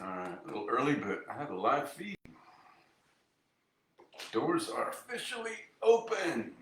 A little early, but I have a live feed. Doors are officially open.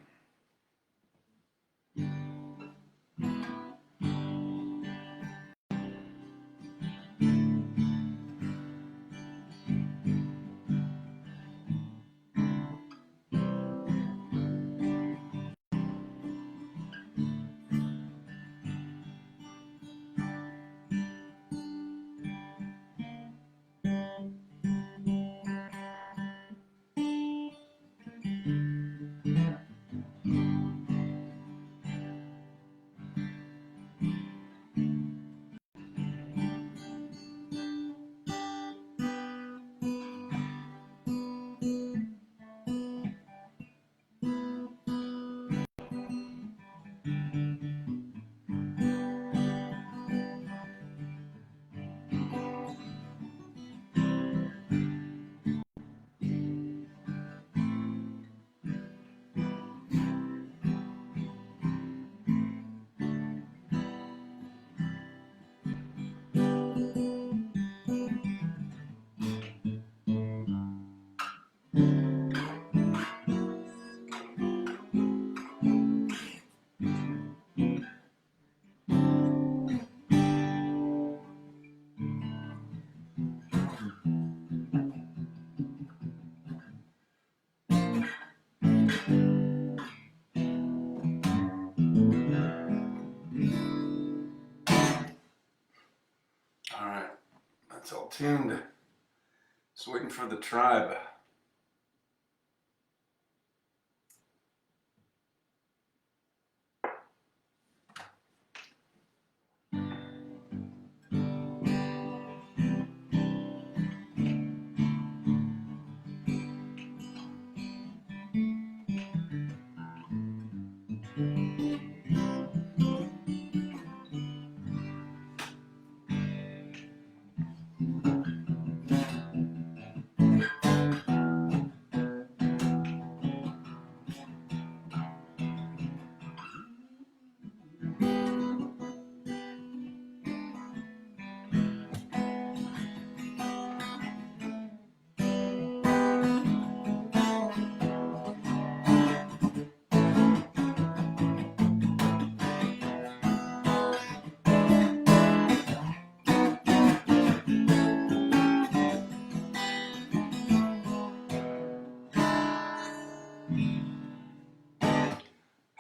All right, that's all tuned. Just waiting for the tribe.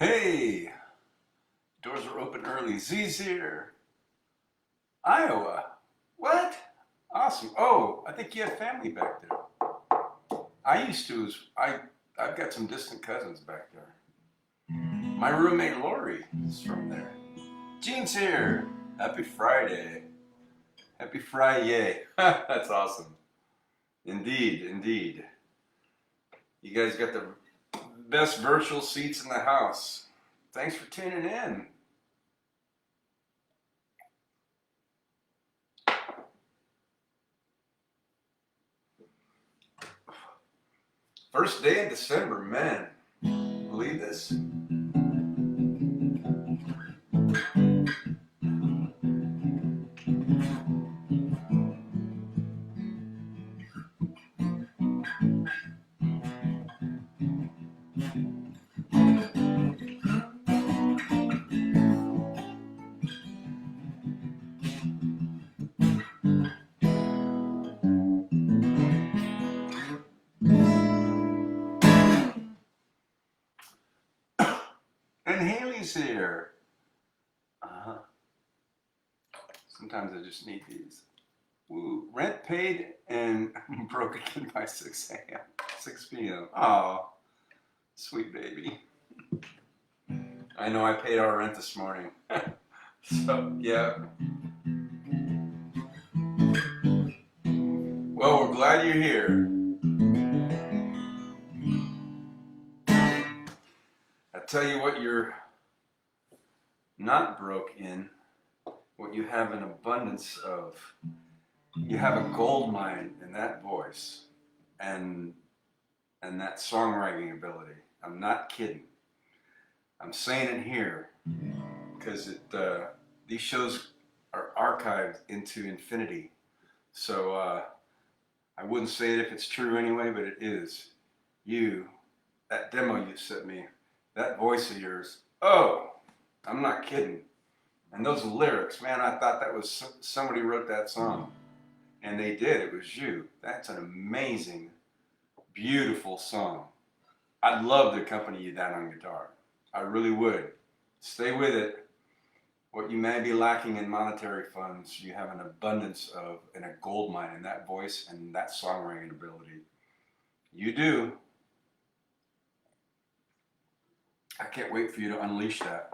Hey, doors are open early. Z's here. Iowa. What? Awesome. Oh, I think you have family back there. I used to. I've got some distant cousins back there. My roommate Lori is from there. Gene's here. Happy Friday. Happy Friday. That's awesome. Indeed, indeed. You guys got the best virtual seats in the house. Thanks for tuning in. First day in December, man. Believe this? And Haley's here. Uh-huh. Sometimes I just need these. Woo. Rent paid and broke again by 6 a.m. 6 p.m. Oh, sweet baby. I know I paid our rent this morning. So, yeah. Well, we're glad you're here. I tell you what you're not broke in, what you have an abundance of. You have a gold mine in that voice and that songwriting ability. I'm not kidding. I'm saying it here because these shows are archived into infinity. So I wouldn't say it if it's true anyway, but it is. You, that demo you sent me, that voice of yours. Oh, I'm not kidding. And those lyrics, man, I thought that was somebody wrote that song. And they did. It was you. That's an amazing, beautiful song. I'd love to accompany you that on guitar. I really would. Stay with it. What you may be lacking in monetary funds, you have an abundance of, and a gold mine in that voice and that songwriting ability. You do. I can't wait for you to unleash that.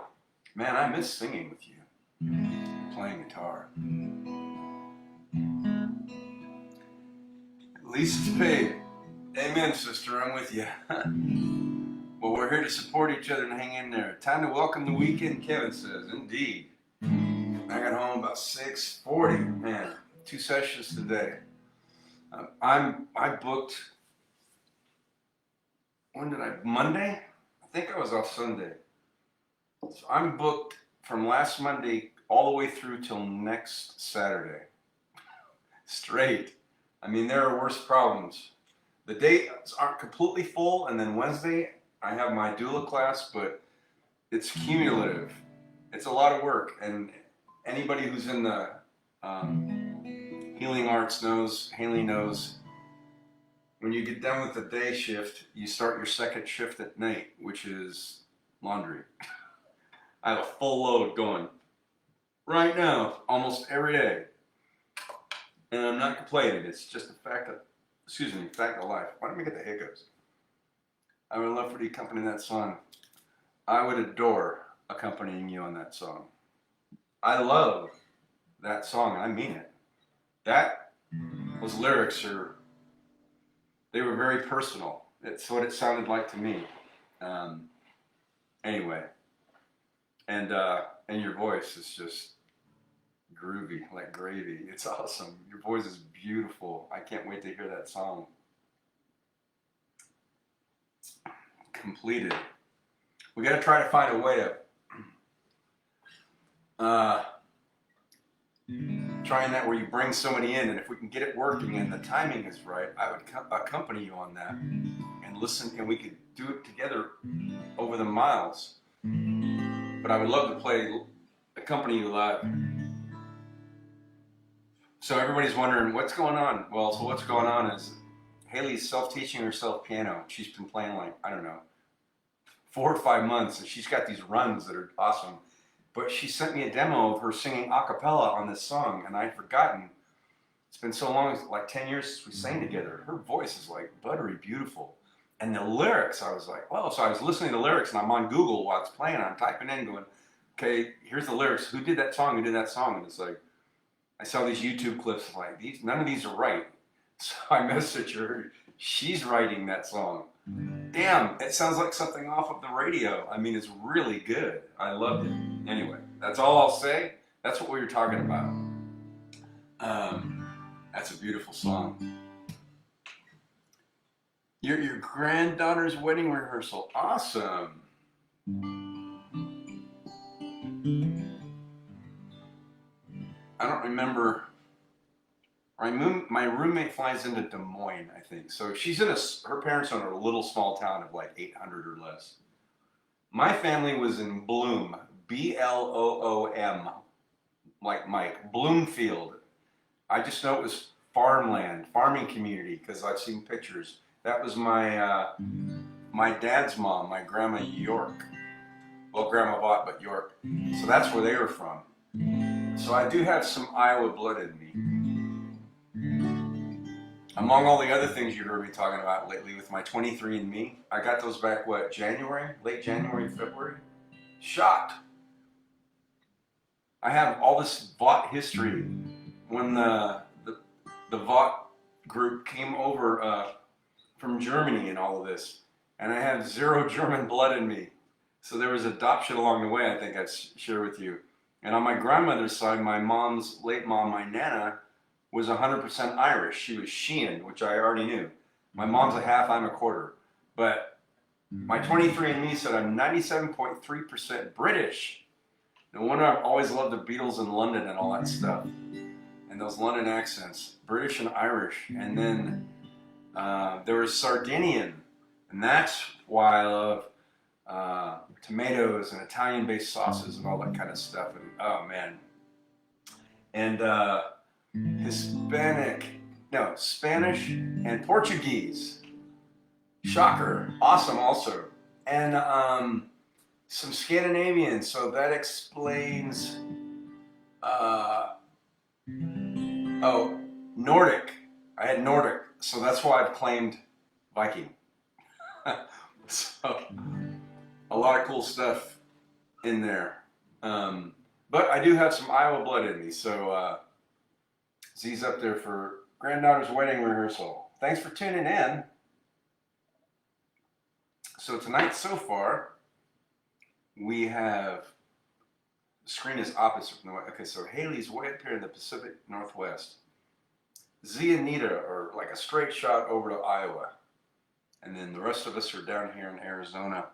Man, I miss singing with you, playing guitar. Lease is paid. Amen, sister, I'm with you. Well, we're here to support each other and hang in there. Time to welcome the weekend, Kevin says. Indeed. I got home about 6:40. Man, 2 sessions today. I booked, when did Monday? I think I was off Sunday. So I'm booked from last Monday all the way through till next Saturday. Straight. I mean, there are worse problems. The dates aren't completely full, and then Wednesday I have my doula class, but it's cumulative. It's a lot of work, and anybody who's in the healing arts knows, Haley knows, when you get done with the day shift, you start your second shift at night, which is laundry. I have a full load going right now, almost every day. And I'm not complaining. It's just a fact of, fact of life. Why don't we get the hiccups? I would love for you to accompany that song. I would adore accompanying you on that song. I love that song. I mean it. Those lyrics they were very personal. It's what it sounded like to me. Anyway, and your voice is just groovy, like gravy. It's awesome. Your voice is beautiful. I can't wait to hear that song completed. We got to try to find a way to trying that where you bring somebody in, and if we can get it working and the timing is right, I would accompany you on that and listen, and we could do it together over the miles. But I would love to accompany you live. So everybody's wondering what's going on. Well, so what's going on is Haley's self-teaching herself piano. She's been playing like, I don't know, 4 or 5 months, and she's got these runs that are awesome. But she sent me a demo of her singing a cappella on this song, and I'd forgotten. It's been so long, like 10 years since we sang together. Her voice is like buttery beautiful. And the lyrics, I was like, well, so I was listening to the lyrics, and I'm on Google while it's playing. I'm typing in going, okay, here's the lyrics. Who did that song? Who did that song? And it's like, I saw these YouTube clips like, none of these are right. So I messaged her. She's writing that song. Damn, it sounds like something off of the radio. I mean, it's really good. I loved it. Anyway, that's all I'll say. That's what we were talking about. That's a beautiful song. Your granddaughter's wedding rehearsal. Awesome. I don't remember. My roommate flies into Des Moines, I think. So she's her parents are in a little small town of like 800 or less. My family was in Bloom, Bloom, like Mike, Bloomfield. I just know it was farmland, farming community, because I've seen pictures. That was my dad's mom, my grandma York. Well, Grandma Vaught, but York. So that's where they were from. So I do have some Iowa blood in me. Among all the other things you heard me talking about lately with my 23andMe, I got those back, January? Late January, February? Shocked. I have all this Vaught history. When the Vaught group came over from Germany and all of this, and I have 0 German blood in me. So there was adoption along the way, I think I'd share with you. And on my grandmother's side, my mom's late mom, my Nana, was 100% Irish. She was Sheehan, which I already knew. My mom's a half, I'm a quarter. But my 23andMe said I'm 97.3% British. No wonder I've always loved the Beatles in London and all that stuff. and those London accents, British and Irish, and then there was Sardinian, and that's why I love tomatoes and Italian-based sauces and all that kind of stuff. And oh man, and Spanish and Portuguese. Shocker, awesome also, and some Scandinavian. So that explains. Oh, Nordic. I had Nordic, so that's why I've claimed Viking. So a lot of cool stuff in there. But I do have some Iowa blood in me, so Z's up there for granddaughter's wedding rehearsal. Thanks for tuning in. So tonight so far, we have, the screen is opposite from the way. Okay, so Haley's way up here in the Pacific Northwest. Z and Nita are like a straight shot over to Iowa. And then the rest of us are down here in Arizona.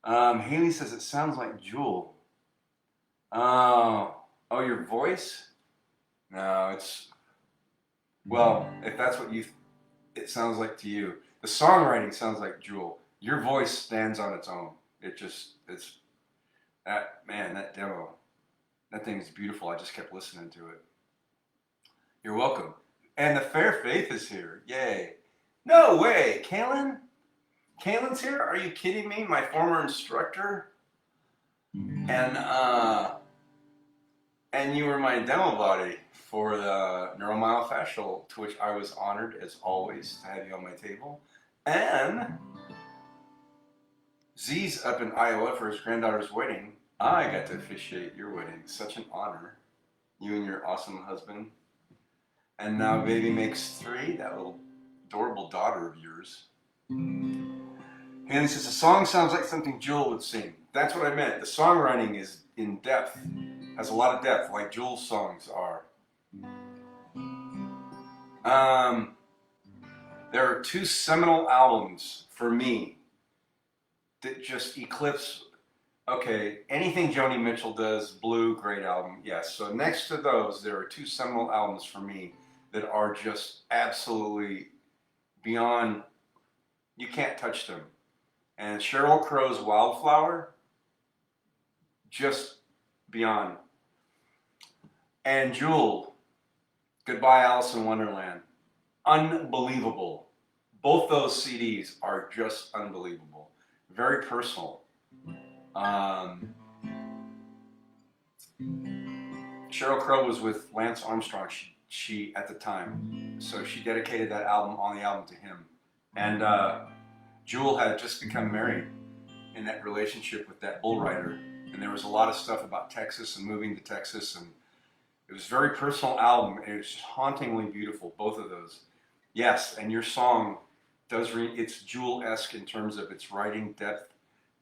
Haley says it sounds like Jewel. Oh, your voice? No, it's, well, if that's what it sounds like to you. The songwriting sounds like Jewel. Your voice stands on its own. It's, that demo, that thing is beautiful. I just kept listening to it. You're welcome. And the Fair Faith is here. Yay. No way. Kaylin? Kaylin's here? Are you kidding me? My former instructor? And you were my demo body for the neuromyofascial, to which I was honored, as always, to have you on my table. And Z's up in Iowa for his granddaughter's wedding. I got to officiate your wedding. Such an honor. You and your awesome husband. And now baby makes 3, that little adorable daughter of yours. And he says, the song sounds like something Jewel would sing. That's what I meant. The songwriting is in depth, has a lot of depth, like Jewel's songs are. There are 2 seminal albums for me that just eclipse, okay, anything Joni Mitchell does, Blue, great album, yes. So next to those, there are 2 seminal albums for me that are just absolutely beyond, you can't touch them. And Sheryl Crow's Wildflower, just beyond. And Jewel, Goodbye Alice in Wonderland, unbelievable. Both those CDs are just unbelievable. Very personal. Sheryl Crow was with Lance Armstrong, she at the time, so she dedicated that album on the album to him. And Jewel had just become married in that relationship with that bull rider, and there was a lot of stuff about Texas and moving to Texas, and it was a very personal album, and it was just hauntingly beautiful, both of those. Yes, and your song does it's Jewel-esque in terms of its writing depth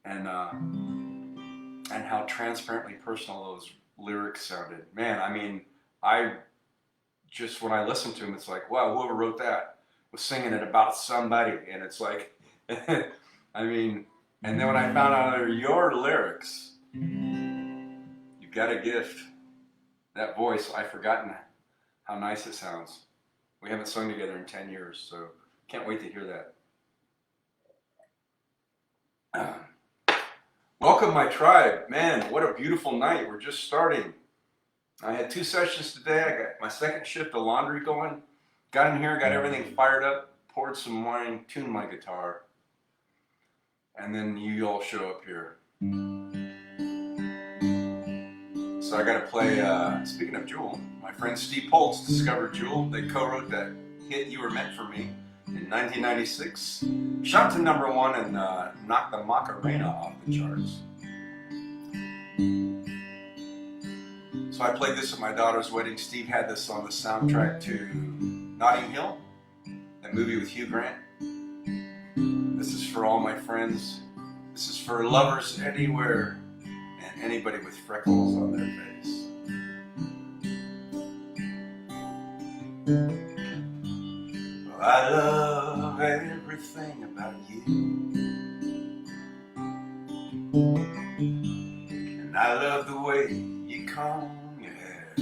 and how transparently personal those lyrics sounded. Man, I mean, when I listened to them, it's like, wow, whoever wrote that was singing it about somebody, and it's like, I mean, and then when I found out they're your lyrics, you've got a gift. That voice, I've forgotten how nice it sounds. We haven't sung together in 10 years, so can't wait to hear that. Welcome, my tribe. Man, what a beautiful night. We're just starting. I had 2 sessions today. I got my second shift of laundry going. Got in here, got everything fired up, poured some wine, tuned my guitar. And then you all show up here. So I got to play, speaking of Jewel, my friend Steve Poltz discovered Jewel. They co-wrote that hit You Were Meant For Me in 1996. Shot to #1 and knocked the Macarena off the charts. So I played this at my daughter's wedding. Steve had this on the soundtrack to Notting Hill, that movie with Hugh Grant. This is for all my friends. This is for lovers anywhere and anybody with freckles on their face. Well, I love everything about you, and I love the way you comb your hair.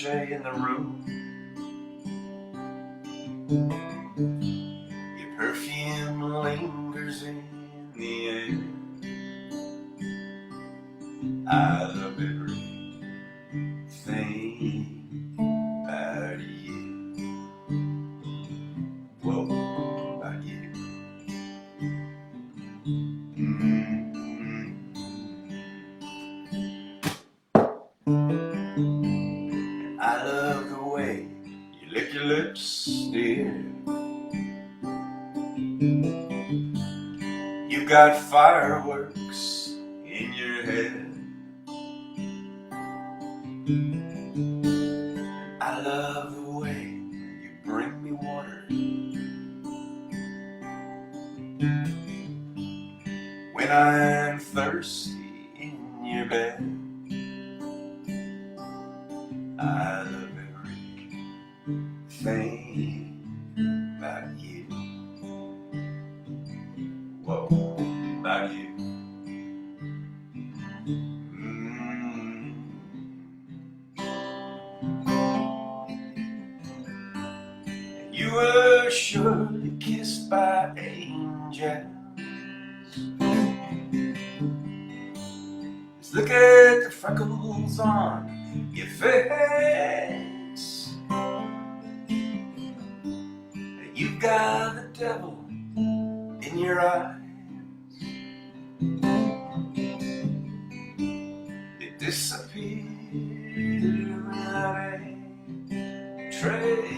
cliche in the room. Your perfume lingers in the air. I love everything about you. Whoa, about you. I love the way you lick your lips, dear. You got fireworks in your head. I love the way you bring me water when I'm thirsty in your bed. I love everything about you. Whoa, about you. You were surely kissed by angels. Just look at the freckles on your face. You've got the devil in your eyes. It disappeared without a trace.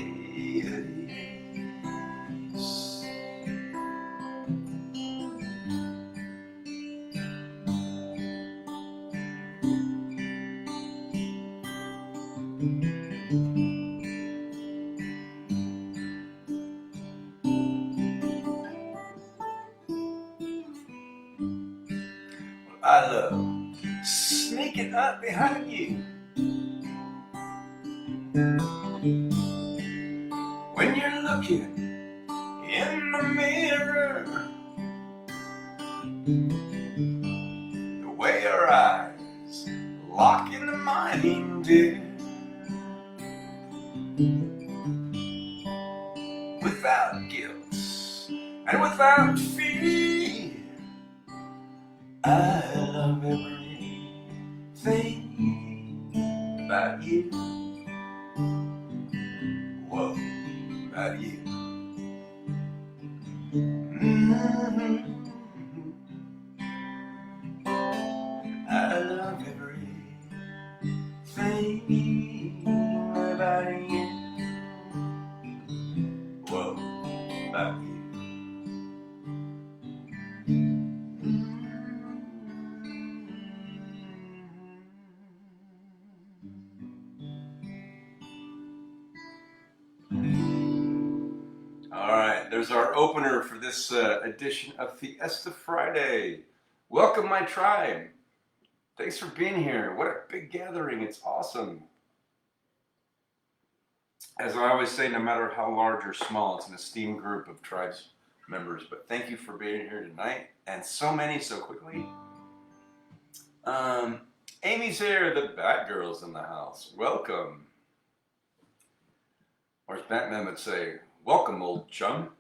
I love sneaking up behind you when you're looking in the mirror. The way your eyes lock into mine, dear. Without guilt and without fear, I love everything about you. Whoa, about you. I love everything about you. Whoa, about you. All right, there's our opener for this edition of Fiesta Friday. Welcome, my tribe. Thanks for being here. What a big gathering. It's awesome. As I always say, no matter how large or small, it's an esteemed group of tribes members. But thank you for being here tonight. And so many so quickly. Amy's here. The Batgirl's in the house. Welcome. Or as Batman would say, welcome, old chum.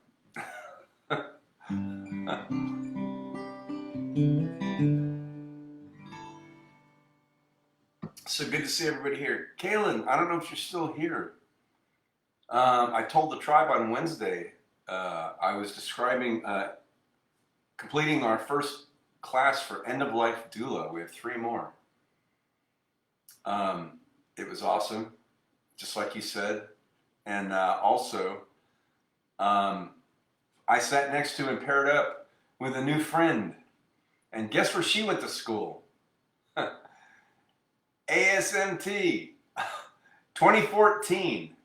So good to see everybody here. Kaylin, I don't know if you're still here. I told the tribe on Wednesday, I was describing completing our first class for end-of-life doula. We have 3 more. It was awesome, just like you said. And also, I sat next to and paired up with a new friend. And guess where she went to school? ASMT, 2014.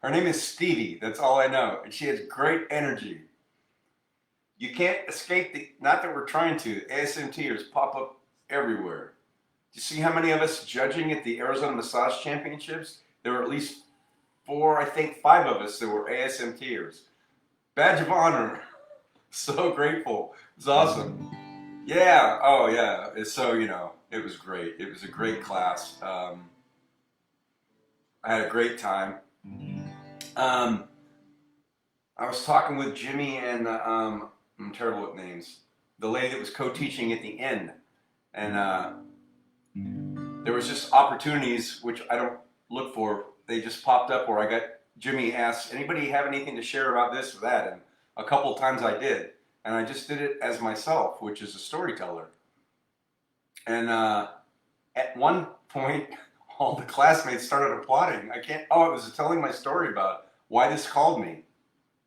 Her name is Stevie, that's all I know. And she has great energy. You can't escape not that we're trying to, ASMTers pop up everywhere. Do you see how many of us judging at the Arizona Massage Championships? There were at least 4, I think 5 of us that were ASMTers. Badge of honor. So grateful. It's awesome. Yeah, oh yeah. So, it was great. It was a great class. I had a great time. Um, I was talking with Jimmy and I'm terrible with names. The lady that was co-teaching at the end, and there was just opportunities which I don't look for. They just popped up where I got Jimmy asked, "Anybody have anything to share about this or that?" And a couple of times I did, and I just did it as myself, which is a storyteller. And at one point, all the classmates started applauding. I can't. Oh, it was telling my story about why this called me,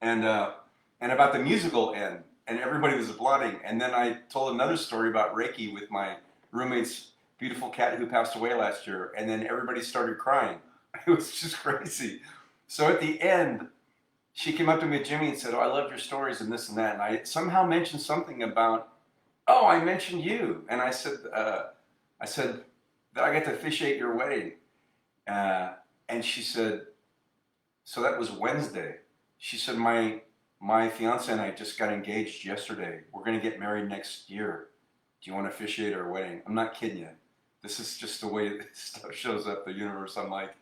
and about the musical end, and everybody was applauding. And then I told another story about Reiki with my roommate's beautiful cat who passed away last year, and then everybody started crying. It was just crazy. So at the end, she came up to me, Jimmy, and said, "Oh, I loved your stories and this and that." And I somehow mentioned something about, "Oh, I mentioned you," and I said that I got to officiate your wedding, and she said, "So that was Wednesday." She said, my fiance and I just got engaged yesterday. We're gonna get married next year. Do you want to officiate our wedding?" I'm not kidding you. This is just the way stuff shows up the universe. I'm like,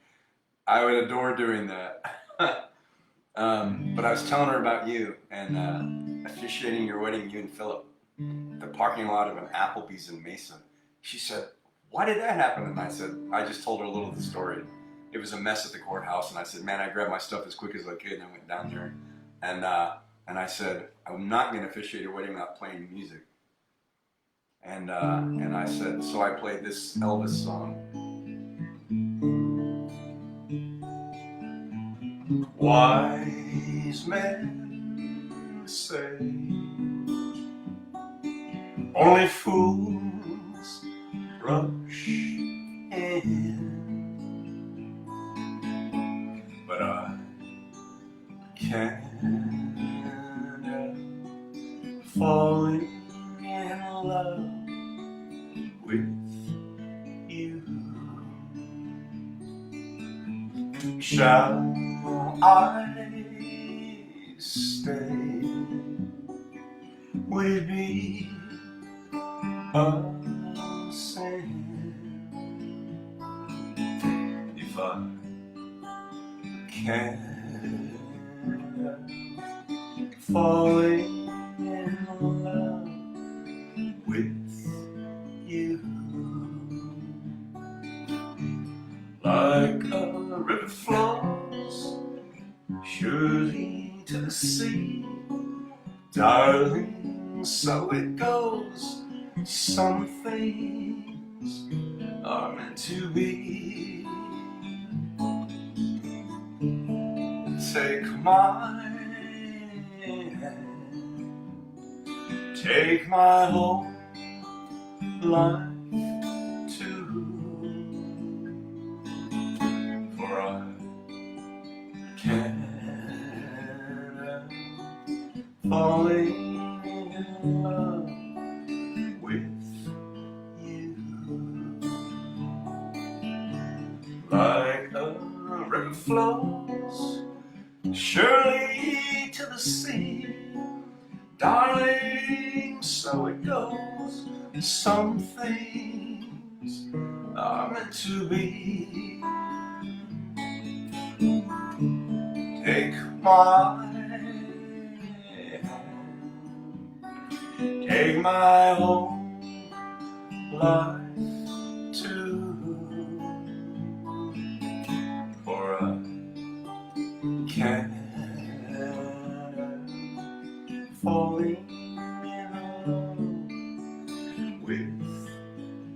I would adore doing that. But I was telling her about you and officiating your wedding, you and Philip, the parking lot of an Applebee's in Mesa. She said, "Why did that happen?" And I said, I just told her a little of the story. It was a mess at the courthouse, and I said, "Man, I grabbed my stuff as quick as I could," and I went down there, and I said, "I'm not going to officiate your wedding without playing music." And I said, so I played this Elvis song. Wise men say only fools rush in, but I can't help falling in love with you. Shall I stay? Would it be a sin if I can't help falling in love with you? Like a river flows surely to the sea, darling, so it goes. Some things are meant to be. Take my hand, take my whole life too, for I can't help falling in love with you. Like a river flows surely to the sea, darling, so it goes. Some things are meant to be. Take my hand, take my whole life too, for I can't help falling in love with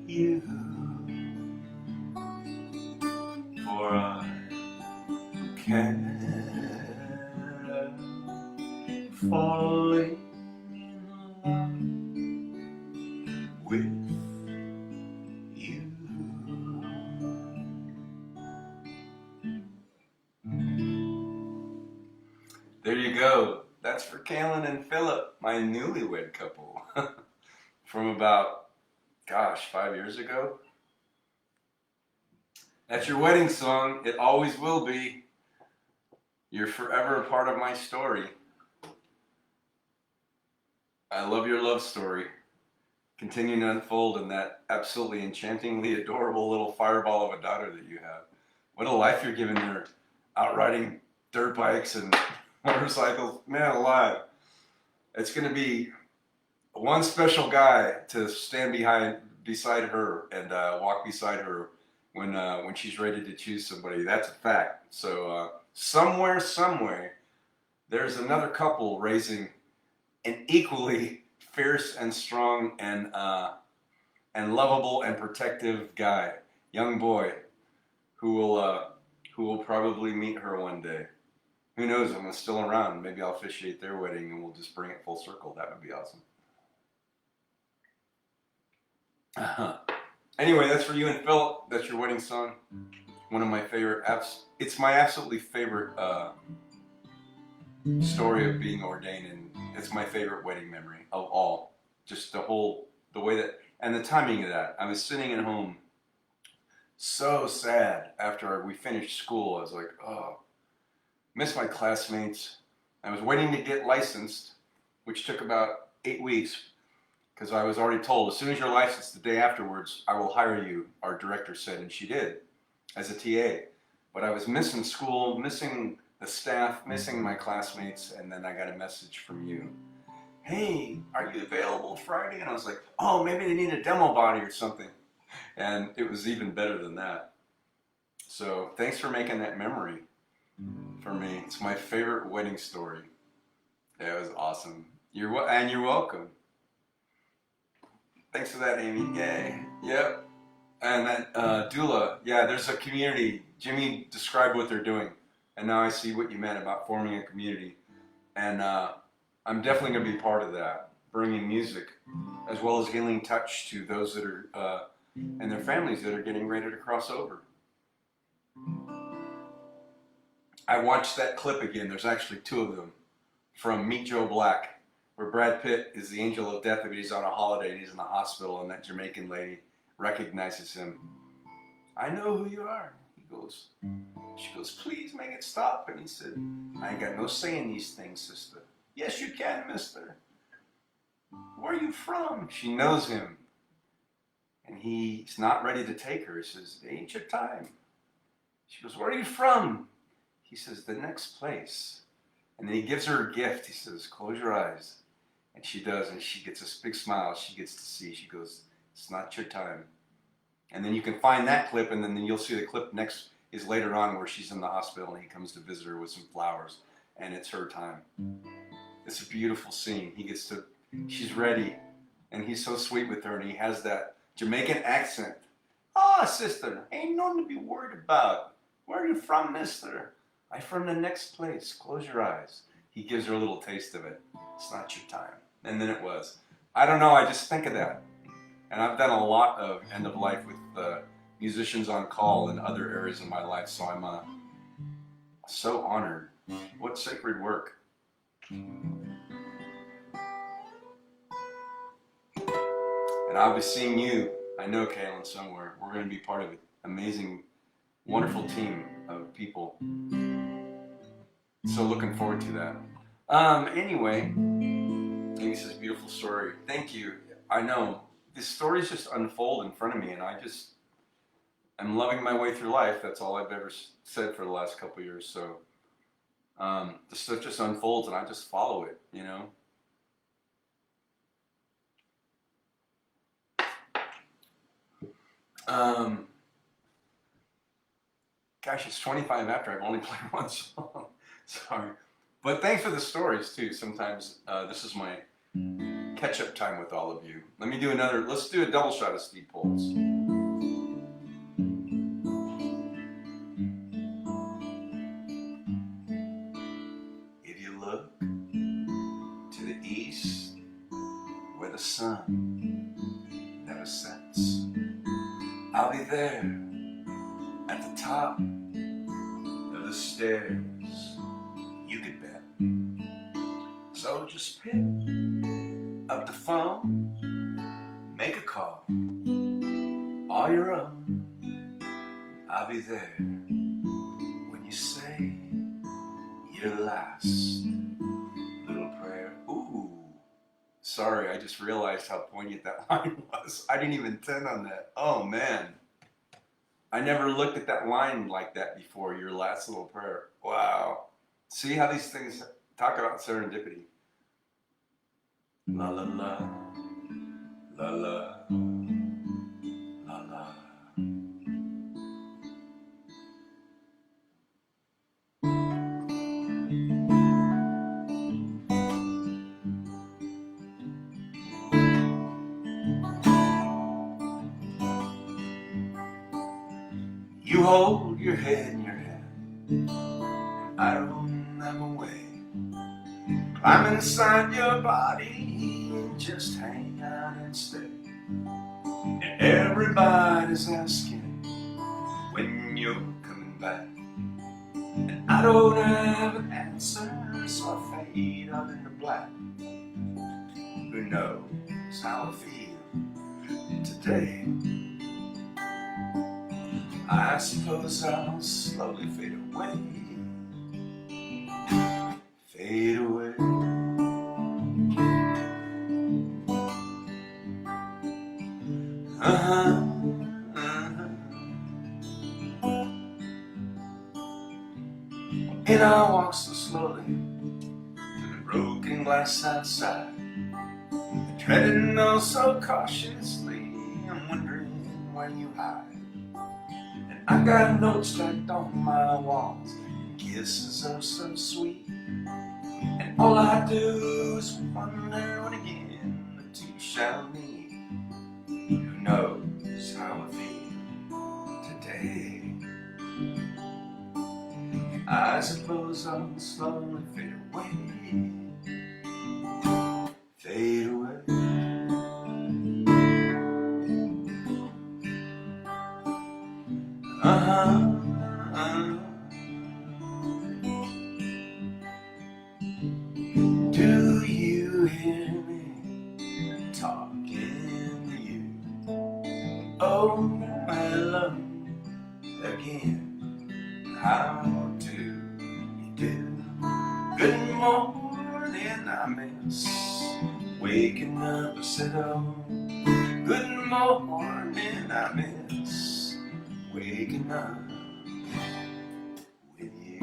you, for I can't help falling in love with you. There you go. That's for Kaylin and Philip, my newlywed couple, from about, gosh, 5 years ago. That's your wedding song. It always will be. You're forever a part of my story. I love your love story. Continuing to unfold in that absolutely enchantingly adorable little fireball of a daughter that you have. What a life you're giving there, out riding dirt bikes and motorcycles. Man alive. It's going to be one special guy to stand beside her and walk beside her when she's ready to choose somebody. That's a fact. So somewhere, somewhere, there's another couple raising an equally fierce and strong and lovable and protective guy, young boy, who will probably meet her one day. Who knows? I'm still around. Maybe I'll officiate their wedding and we'll just bring it full circle. That would be awesome. Anyway, that's for you and Philip. That's your wedding song. One of my favorite apps. It's my absolutely favorite story of being ordained, and it's my favorite wedding memory of all. Just the way that, and the timing of that. I was sitting at home, so sad after we finished school. I was like, oh, miss my classmates. I was waiting to get licensed, which took about 8 weeks, because I was already told, as soon as you're licensed, the day afterwards, I will hire you, our director said, and she did, as a TA. But I was missing school, missing the staff, missing my classmates, and then I got a message from you. Hey, are you available Friday? And I was like, oh, maybe they need a demo body or something. And it was even better than that. So thanks for making that memory for me. It's my favorite wedding story. Yeah, it was awesome. You're welcome. Thanks for that, Amy. Yay. Yep. And that doula. Yeah, there's a community. Jimmy described what they're doing, and now I see what you meant about forming a community. And I'm definitely going to be part of that, bringing music as well as healing touch to those that are and their families that are getting ready to cross over. I watched that clip again. There's actually 2 of them from Meet Joe Black, where Brad Pitt is the angel of death, but he's on a holiday and he's in the hospital, and that Jamaican lady recognizes him. I know who you are. She goes, please make it stop. And he said, I ain't got no say in these things, sister. Yes, you can, mister. Where are you from? She knows him. And he's not ready to take her. He says, it ain't your time. She goes, where are you from? He says, the next place. And then he gives her a gift. He says, close your eyes. And she does, and she gets a big smile. She gets to see. She goes, it's not your time. And then you can find that clip, and then you'll see the clip next is later on where she's in the hospital and he comes to visit her with some flowers, and it's her time. It's a beautiful scene. She's ready, and he's so sweet with her, and he has that Jamaican accent. Ah, sister, ain't nothing to be worried about. Where are you from, mister? I'm from the next place. Close your eyes. He gives her a little taste of it. It's not your time. And then it was. I don't know, I just think of that. And I've done a lot of end of life with musicians on call in other areas of my life, so I'm so honored. What sacred work. And I'll be seeing you, I know, Kaylin, somewhere. We're going to be part of an amazing, wonderful team of people. So looking forward to that. Anyway, Amy says, beautiful story. Thank you. I know. These stories just unfold in front of me, and I'm loving my way through life. That's all I've ever said for the last couple of years. So the stuff just unfolds, and I just follow it, you know. Gosh, it's 25 after. I've only played one song. Sorry. But thanks for the stories, too. Sometimes this is my catch-up time with all of you. Let's do a double shot of Steve Poles. If you look to the east, where the sun never sets, I'll be there at the top of the stairs. You could bet. So just pick up the phone, make a call. All your own, I'll be there when you say your last little prayer. Ooh, sorry, I just realized how poignant that line was. I didn't even intend on that. Oh man, I never looked at that line like that before, your last little prayer. Wow. See how these things talk about serendipity. La la la, la la, la la. You hold your head in your hand, I don't have a way. Climb inside your body and just hang out and stay. And everybody's asking when you're coming back. And I don't have an answer, so I fade out in the black. Who knows how I feel today? I suppose I'll slowly fade away. Fade away. Uh-huh. And I walk so slowly through the broken glass outside, treading oh so cautiously. I'm wondering where you hide. And I got notes stacked on my walls, kisses oh so sweet. And all I do is wonder when again the two shall meet. Who knows how I feel today? I suppose I'll slowly fade away. Fade away. Uh-huh. Do you hear me talking to you? Oh, hello again. How do you do? Good morning, I miss waking up. I said, oh, good morning, I miss waking up with you.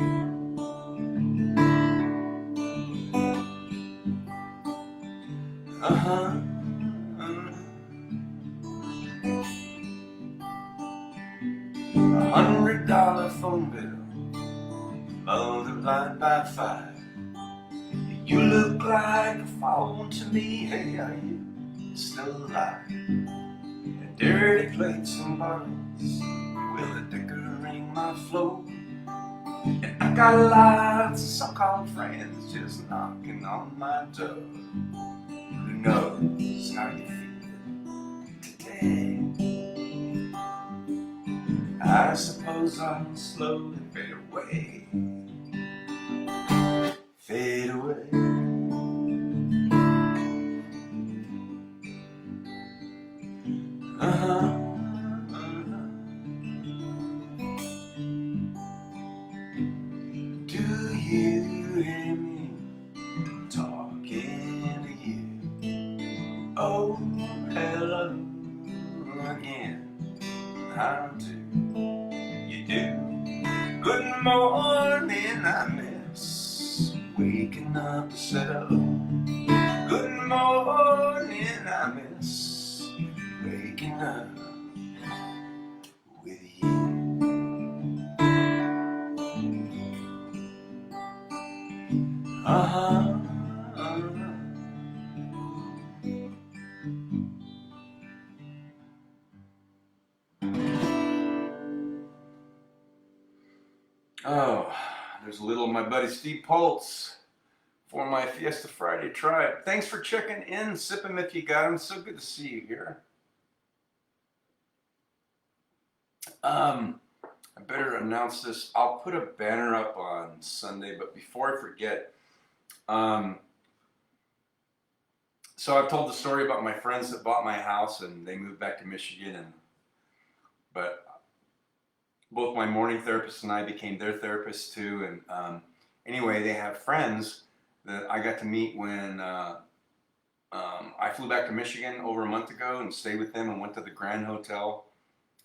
Uh-huh. $100 phone bill multiplied by 5. You look like a phone to me. Hey, are you still alive? And dirty plates and bottles will it decorate my floor? And I got lots of so-called friends just knocking on my door. Who knows how you feel today? I suppose I'll slowly fade away. Fade away. Uh-huh. Do you hear me talking to you? Oh, hello again. How do you do? Good morning, I miss waking up to set up. Good morning, I miss waking up with you. Uh-huh. Oh, there's a little of my buddy Steve Pultz for my Fiesta Friday tribe. Thanks for checking in. Sip 'em if you got 'em. So good to see you here. I better announce this. I'll put a banner up on Sunday, but before I forget, so I've told the story about my friends that bought my house and they moved back to Michigan, but both my morning therapist and I became their therapists too. And anyway, they have friends that I got to meet when I flew back to Michigan over a month ago and stayed with them and went to the Grand Hotel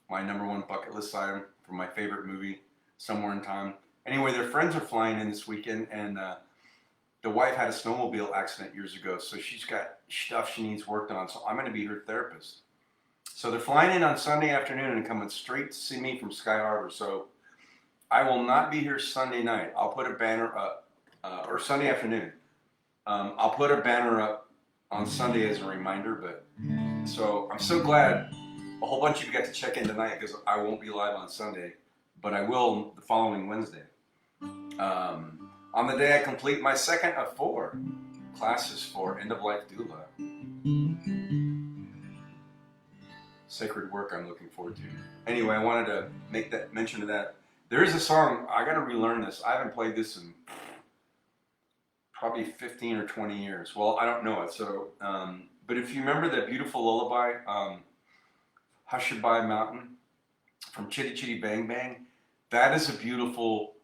my #1 bucket list item for my favorite movie, Somewhere in Time. Anyway, their friends are flying in this weekend, and the wife had a snowmobile accident years ago, so she's got stuff she needs worked on, so I'm going to be her therapist. So they're flying in on Sunday afternoon and coming straight to see me from Sky Harbor, so I will not be here Sunday night. I'll put a banner up, or Sunday afternoon. I'll put a banner up on Sunday as a reminder, but so I'm so glad a whole bunch of you got to check in tonight because I won't be live on Sunday, but I will the following Wednesday. On the day I complete my second of 4 classes for End of Life Doula. Sacred work I'm looking forward to. Anyway, I wanted to make that mention of that. There is a song, I got to relearn this. I haven't played this in probably 15 or 20 years. Well, I don't know it. So, but if you remember that beautiful lullaby, Hushabye Mountain from Chitty Chitty Bang Bang, that is a beautiful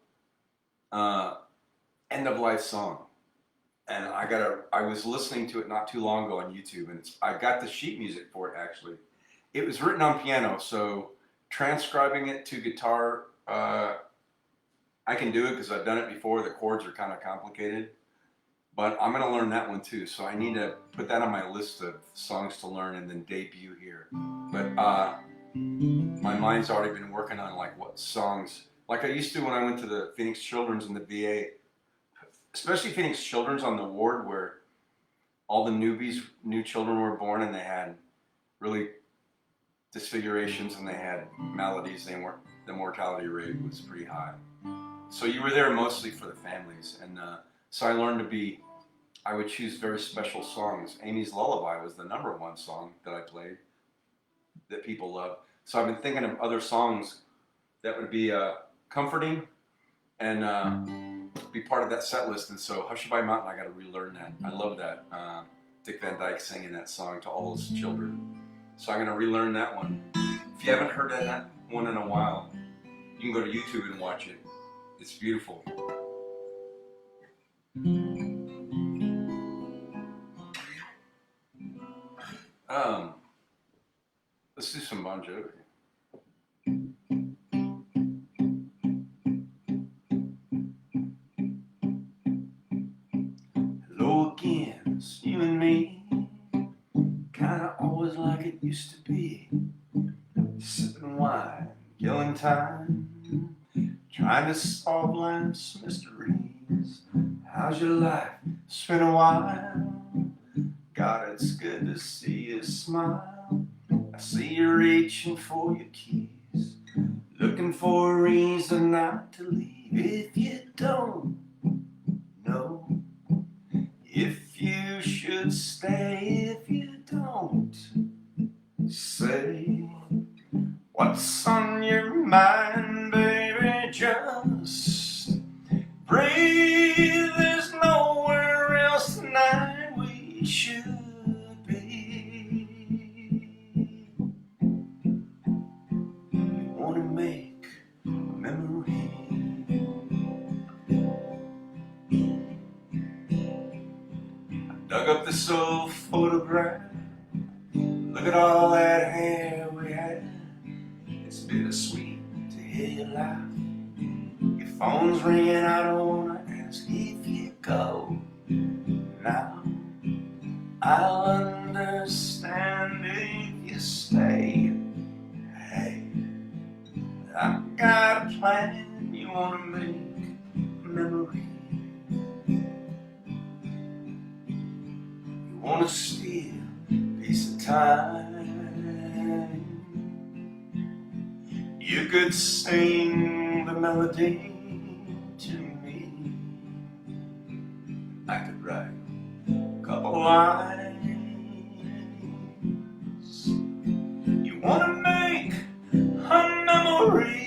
end of life song. And I was listening to it not too long ago on YouTube, and I got the sheet music for it actually. It was written on piano, so transcribing it to guitar, I can do it because I've done it before. The chords are kind of complicated, but I'm going to learn that one too. So I need to put that on my list of songs to learn and then debut here. But my mind's already been working on like what songs, like I used to when I went to the Phoenix Children's in the VA, especially Phoenix Children's on the ward where all the new children were born and they had really disfigurations and they had maladies. The mortality rate was pretty high. So you were there mostly for the families, and so I learned I would choose very special songs. Amy's Lullaby was the #1 song that I played that people love. So I've been thinking of other songs that would be comforting and be part of that set list. And so Hushabye Mountain, I got to relearn that. I love that. Dick Van Dyke singing that song to all those children. So I'm going to relearn that one. If you haven't heard that one in a while, you can go to YouTube and watch it. It's beautiful. Let's do some Bon Jovi. Hello again, it's you and me. Kinda always like it used to be. Sipping wine, killing time, trying to solve life's mysteries. How's your life? It's been a while. God, it's good to see you smile. I see you reaching for your keys, looking for a reason not to leave. If you don't know if you should stay, if you don't say what's on your mind, baby, just breathe. There's nowhere else tonight we should be. You wanna make a memory. I dug up this old photograph. Look at all that hair we had. It's bittersweet to hear you laugh. Your phone's ringing, I don't wanna ask if you go now. I'll understand if you stay. Hey, I've got a plan. You wanna make a memory. You wanna steal a piece of time. You could sing the melody to me. I could write a couple lines. You wanna make a memory.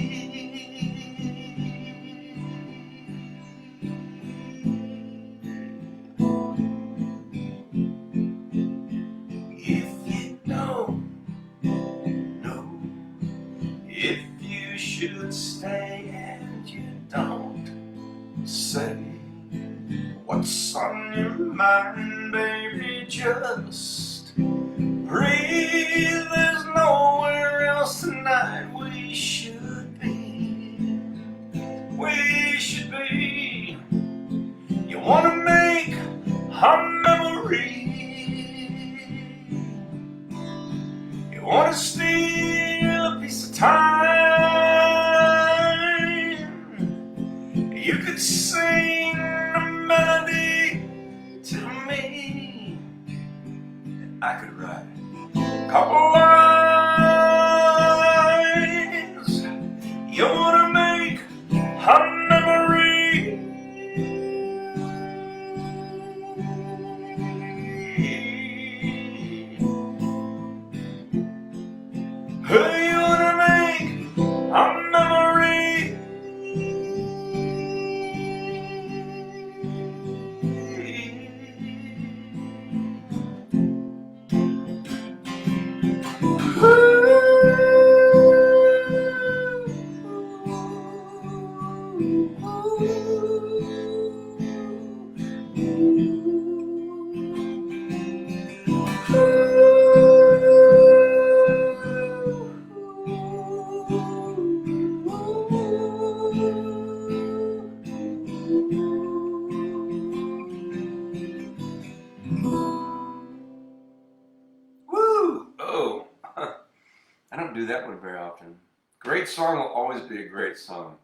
If you don't know if you should stay and you don't say what's on your mind, baby, just breathe. There's nowhere else tonight wanna steal a piece of time, you could sing a melody to me, and I could write a couple lines. You wanna make a memory, hey, you wanna make a memory. Woo! Oh, I don't do that one very often. Great song will always be a great song.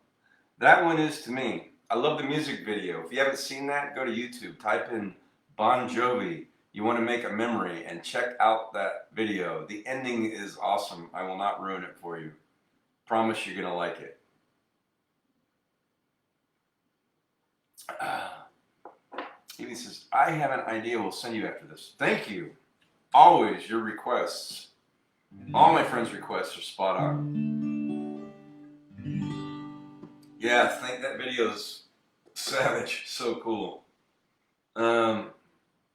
That one is to me. I love the music video. If you haven't seen that, go to YouTube. Type in Bon Jovi. You want to make a memory and check out that video. The ending is awesome. I will not ruin it for you. Promise you're going to like it. Evie says, I have an idea we'll send you after this. Thank you. Always your requests. All my friends' requests are spot on. Yeah, I think that video's savage. So cool.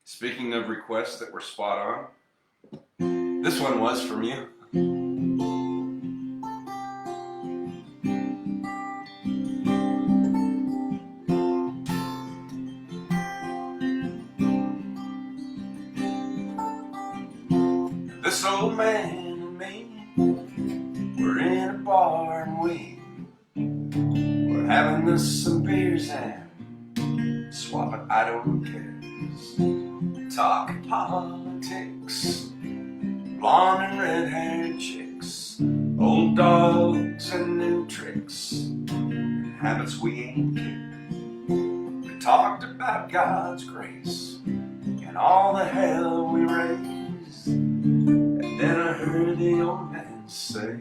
Speaking of requests that were spot on, this one was from you. This old man and me, we're in a bar and we're having us some beers and swapping idle cares, talking politics, blonde and red-haired chicks, old dogs and new tricks, and habits we ain't kicked. We talked about God's grace and all the hell we raised. And then I heard the old man say,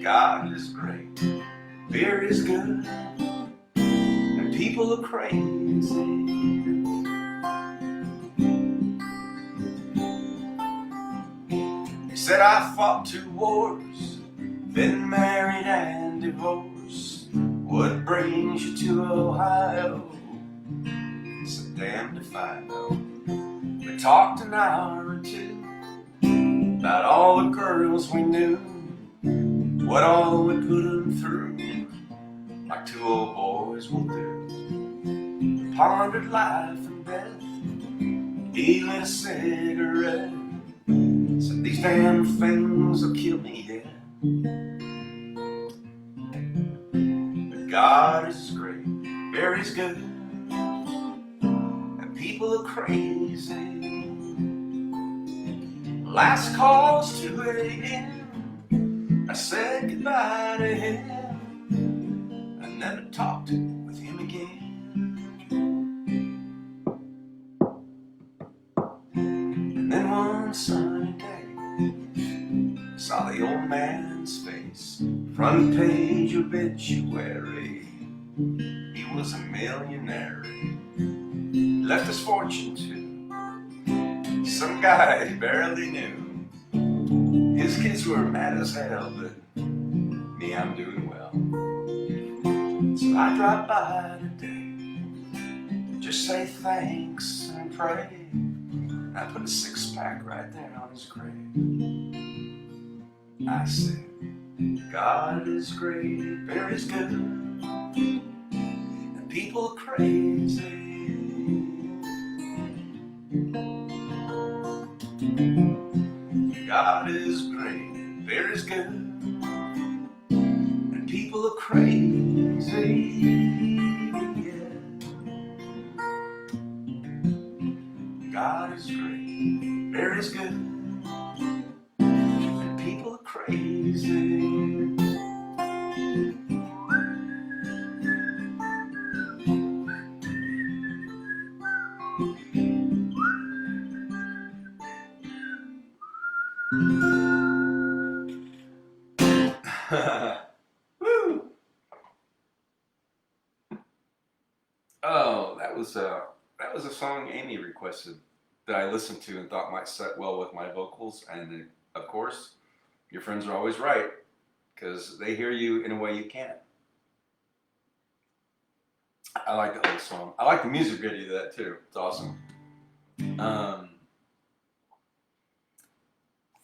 God is great, beer is good, and people are crazy. He said, I fought 2 wars, been married and divorced. What brings you to Ohio? So damned if I know. We talked an hour or 2 about all the girls we knew, what all we put them through, like 2 old boys will do. We pondered life and death. He lit a cigarette, said these damn things will kill me yet. But God is great, very good, and people are crazy. Last call's 2 a.m. I said goodbye to him. I never talked with him again. And then one sunny day, saw the old man's face, front page obituary. He was a millionaire. Left his fortune to some guy he barely knew. His kids were mad as hell, but me, I'm doing well. So I dropped by today, just say thanks and pray. I put a 6-pack right there on his grave. I said, God is great, very good, and people are crazy. God is great, there is good, and people are crazy. Yeah. God is great, Air is good, and people are crazy. Woo! Oh, that was a song Amy requested that I listened to and thought might set well with my vocals. And of course, your friends are always right because they hear you in a way you can't. I like the whole song. I like the music video of that too. It's awesome.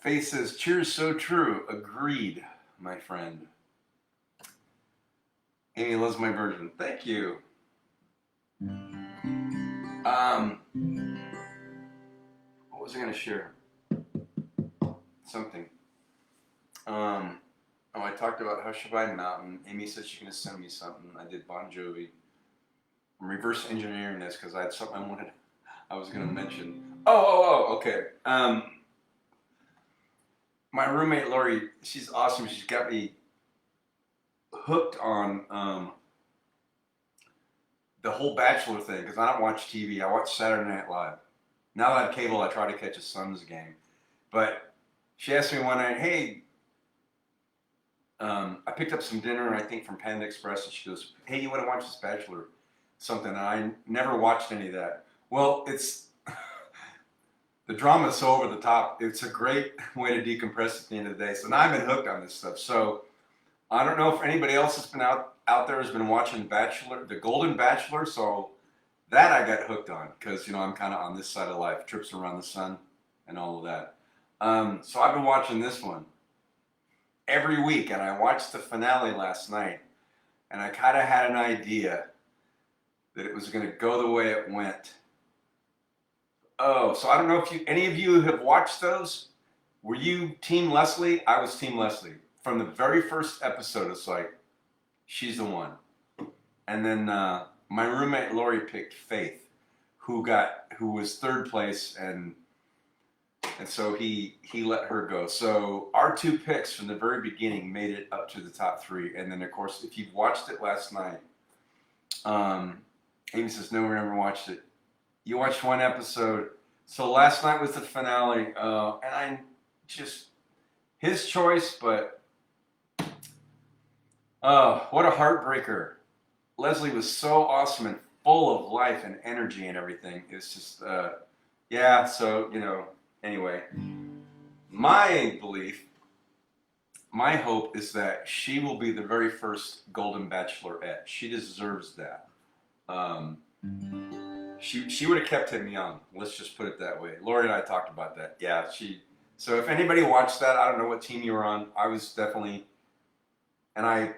Faith says, "Cheers, so true." Agreed, my friend. Amy loves my version. Thank you. What was I going to share? Something. I talked about Hushabye Mountain. Amy said she's going to send me something. I did Bon Jovi. I'm reverse engineering this because I had something I was going to mention. Okay. My roommate Lori, she's awesome. She's got me hooked on the whole Bachelor thing because I don't watch TV. I watch Saturday Night Live. Now that I have cable, I try to catch a Suns game. But she asked me one night, "Hey, I picked up some dinner, I think, from Panda Express," and she goes, "Hey, you want to watch this Bachelor something?" And I never watched any of that. Well, it's the drama's so over the top. It's a great way to decompress at the end of the day. So now I've been hooked on this stuff. So I don't know if anybody else has been out there has been watching Bachelor, the Golden Bachelor. So that I got hooked on because I'm kind of on this side of life, trips around the sun and all of that. So I've been watching this one every week, and I watched the finale last night, and I kind of had an idea that it was going to go the way it went. Oh, so I don't know if any of you have watched those. Were you Team Leslie? I was Team Leslie. From the very first episode, it's like, she's the one. And then my roommate Lori picked Faith, who was third place, and so he let her go. So our two picks from the very beginning made it up to the top three. And then, of course, if you've watched it last night, Amy says, "No, we never watched it." You watched one episode. So last night was the finale, and I just, his choice, but what a heartbreaker. Leslie was so awesome and full of life and energy and everything. It's just, yeah, so, anyway, my belief, my hope is that she will be the very first Golden Bachelorette. She deserves that. She would have kept him young. Let's just put it that way. Lori and I talked about that. Yeah, so if anybody watched that, I don't know what team you were on. I was definitely, and I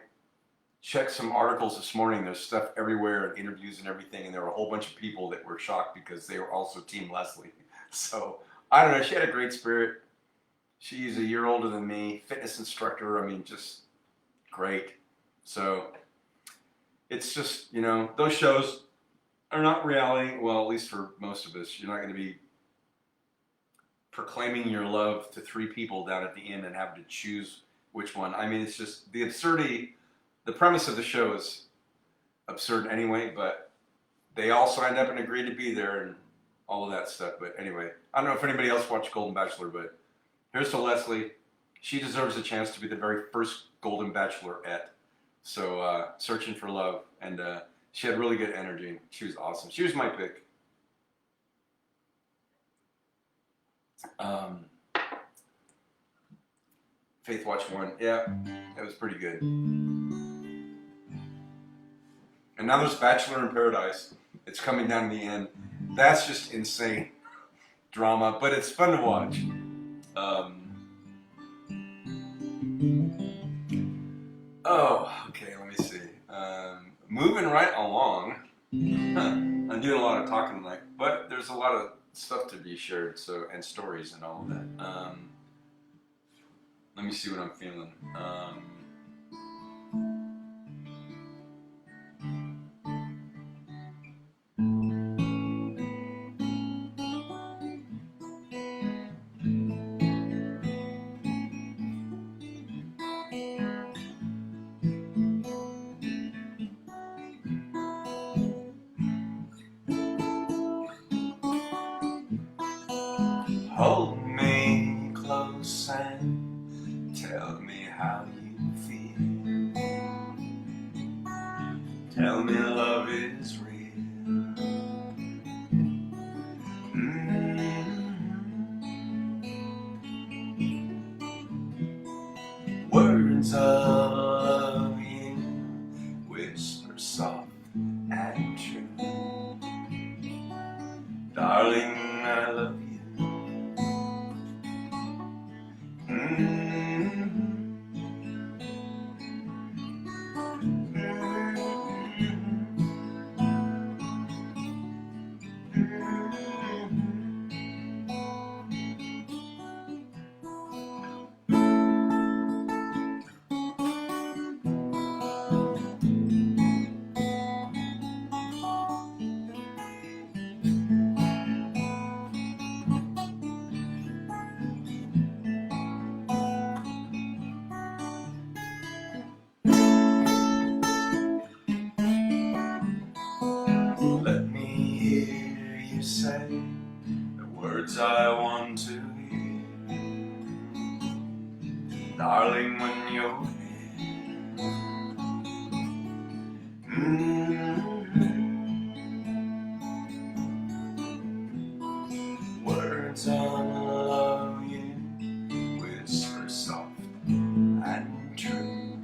checked some articles this morning. There's stuff everywhere and interviews and everything, and there were a whole bunch of people that were shocked because they were also Team Leslie. So I don't know. She had a great spirit. She's a year older than me, fitness instructor. I mean, just great. So it's just, those shows are not reality. Well, at least for most of us, you're not going to be proclaiming your love to three people down at the end and having to choose which one. I mean, it's just the absurdity. The premise of the show is absurd anyway, but they all signed up and agreed to be there and all of that stuff. But anyway, I don't know if anybody else watched Golden Bachelor, but here's to Leslie. She deserves a chance to be the very first Golden Bachelorette. So searching for love, and she had really good energy. She was awesome. She was my pick. Faith watched one. Yeah, it was pretty good. And now there's Bachelor in Paradise. It's coming down to the end. That's just insane drama, but it's fun to watch. Okay, let me see. Moving right along. I'm doing a lot of talking tonight, but there's a lot of stuff to be shared, and stories and all of that. Let me see what I'm feeling. sand. Tell me how you feel. Tell me love is real. Words of you whisper soft and true. Darling, I love you. Let me hear you say the words I want to hear. Darling, when you're near. Words on love you whisper soft and true.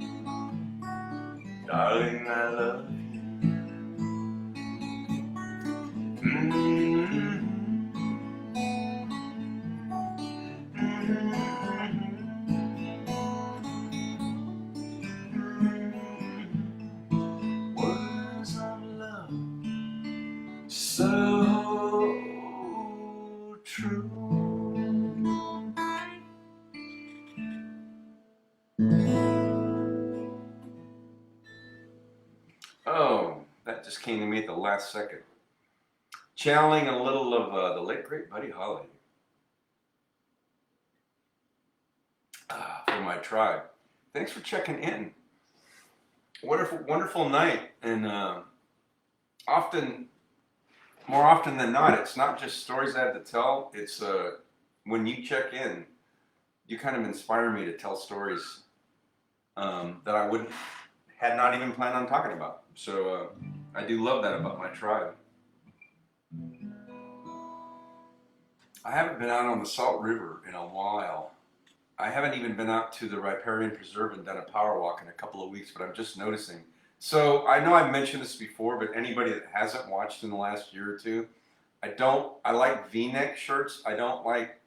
Darling, I love you. Words of love, so true. Oh, that just came to me at the last second. Channeling a little of the late great Buddy Holly for my tribe. Thanks for checking in. Wonderful, wonderful night, and more often than not, it's not just stories I have to tell. It's when you check in, you kind of inspire me to tell stories that I had not even planned on talking about. So I do love that about my tribe. I haven't been out on the Salt River in a while. I haven't even been out to the Riparian Preserve and done a power walk in a couple of weeks, but I'm just noticing. So I know I've mentioned this before, but anybody that hasn't watched in the last year or two, I like V-neck shirts. I don't like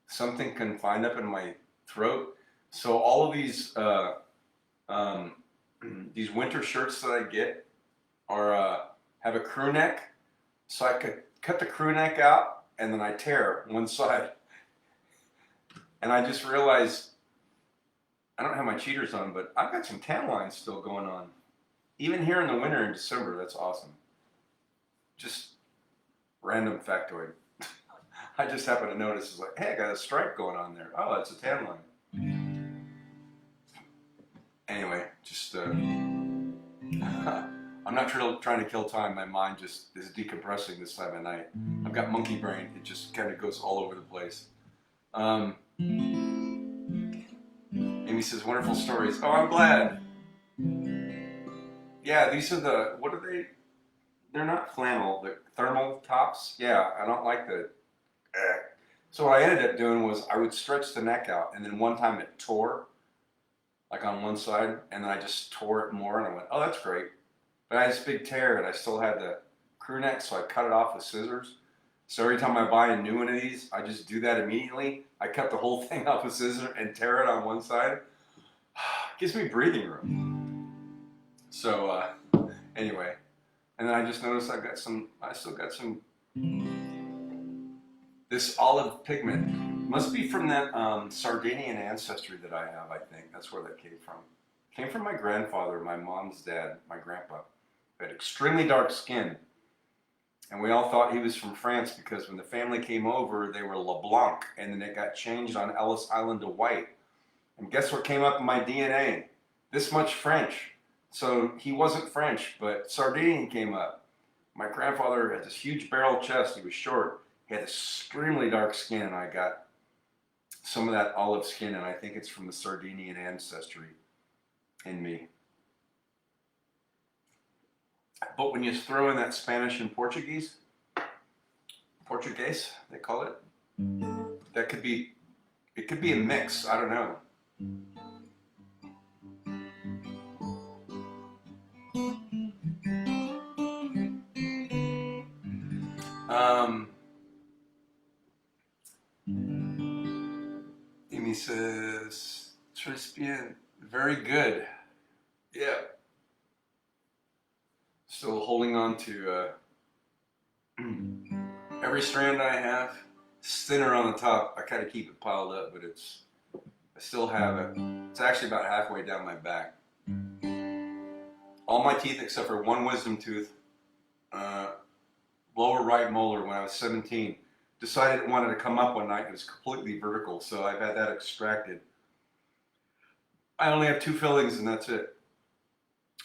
something confined up in my throat. So all of these winter shirts that I get are have a crew neck, so I could cut the crew neck out and then I tear one side. And I just realized I don't have my cheaters on, but I've got some tan lines still going on. Even here in the winter in December, that's awesome. Just random factoid. I just happened to notice, it's like, hey, I got a stripe going on there. Oh, that's a tan line. Anyway, just, I'm not trying to kill time. My mind just is decompressing this time of night. I've got monkey brain. It just kind of goes all over the place. Amy says, wonderful stories. Oh, I'm glad. Yeah, these are what are they? They're not flannel, the thermal tops. Yeah, I don't like the. So what I ended up doing was I would stretch the neck out, and then one time it tore, like on one side, and then I just tore it more, and I went, oh, that's great. But I had this big tear, and I still had the crew neck, so I cut it off with scissors. So every time I buy a new one of these, I just do that immediately. I cut the whole thing off with scissors and tear it on one side. Gives me breathing room. So anyway, and then I just noticed I still got some, this olive pigment. Must be from that Sardinian ancestry that I have, I think. That's where that came from. Came from my grandfather, my mom's dad, my grandpa. He had extremely dark skin. And we all thought he was from France because when the family came over, they were LeBlanc, and then it got changed on Ellis Island to white. And guess what came up in my DNA? This much French. So he wasn't French, but Sardinian came up. My grandfather had this huge barrel chest. He was short. He had extremely dark skin, and I got some of that olive skin, and I think it's from the Sardinian ancestry in me. But when you throw in that Spanish and Portuguese, they call it, that could be, it could be a mix, I don't know. Amy says, Très bien, very good. Yeah. Still holding on to every strand I have. It's thinner on the top. I kind of keep it piled up, but I still have it. It's actually about halfway down my back. All my teeth except for one wisdom tooth, lower right molar when I was 17, decided it wanted to come up one night. It was completely vertical, so I've had that extracted. I only have 2 fillings and that's it.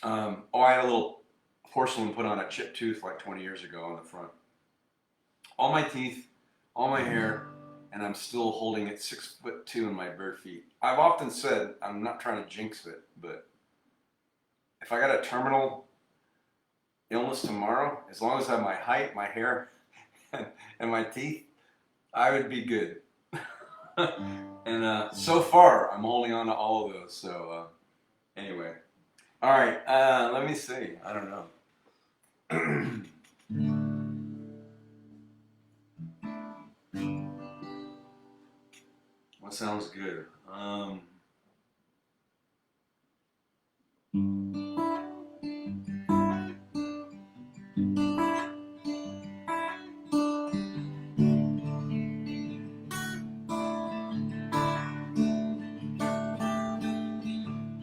I had a little porcelain put on a chipped tooth like 20 years ago on the front. All my teeth, all my hair, and I'm still holding it 6'2" in my bare feet. I've often said, I'm not trying to jinx it, but if I got a terminal illness tomorrow, as long as I have my height, my hair, and my teeth, I would be good. And so far, I'm holding on to all of those. So anyway, all right. Let me see. I don't know. What sounds good?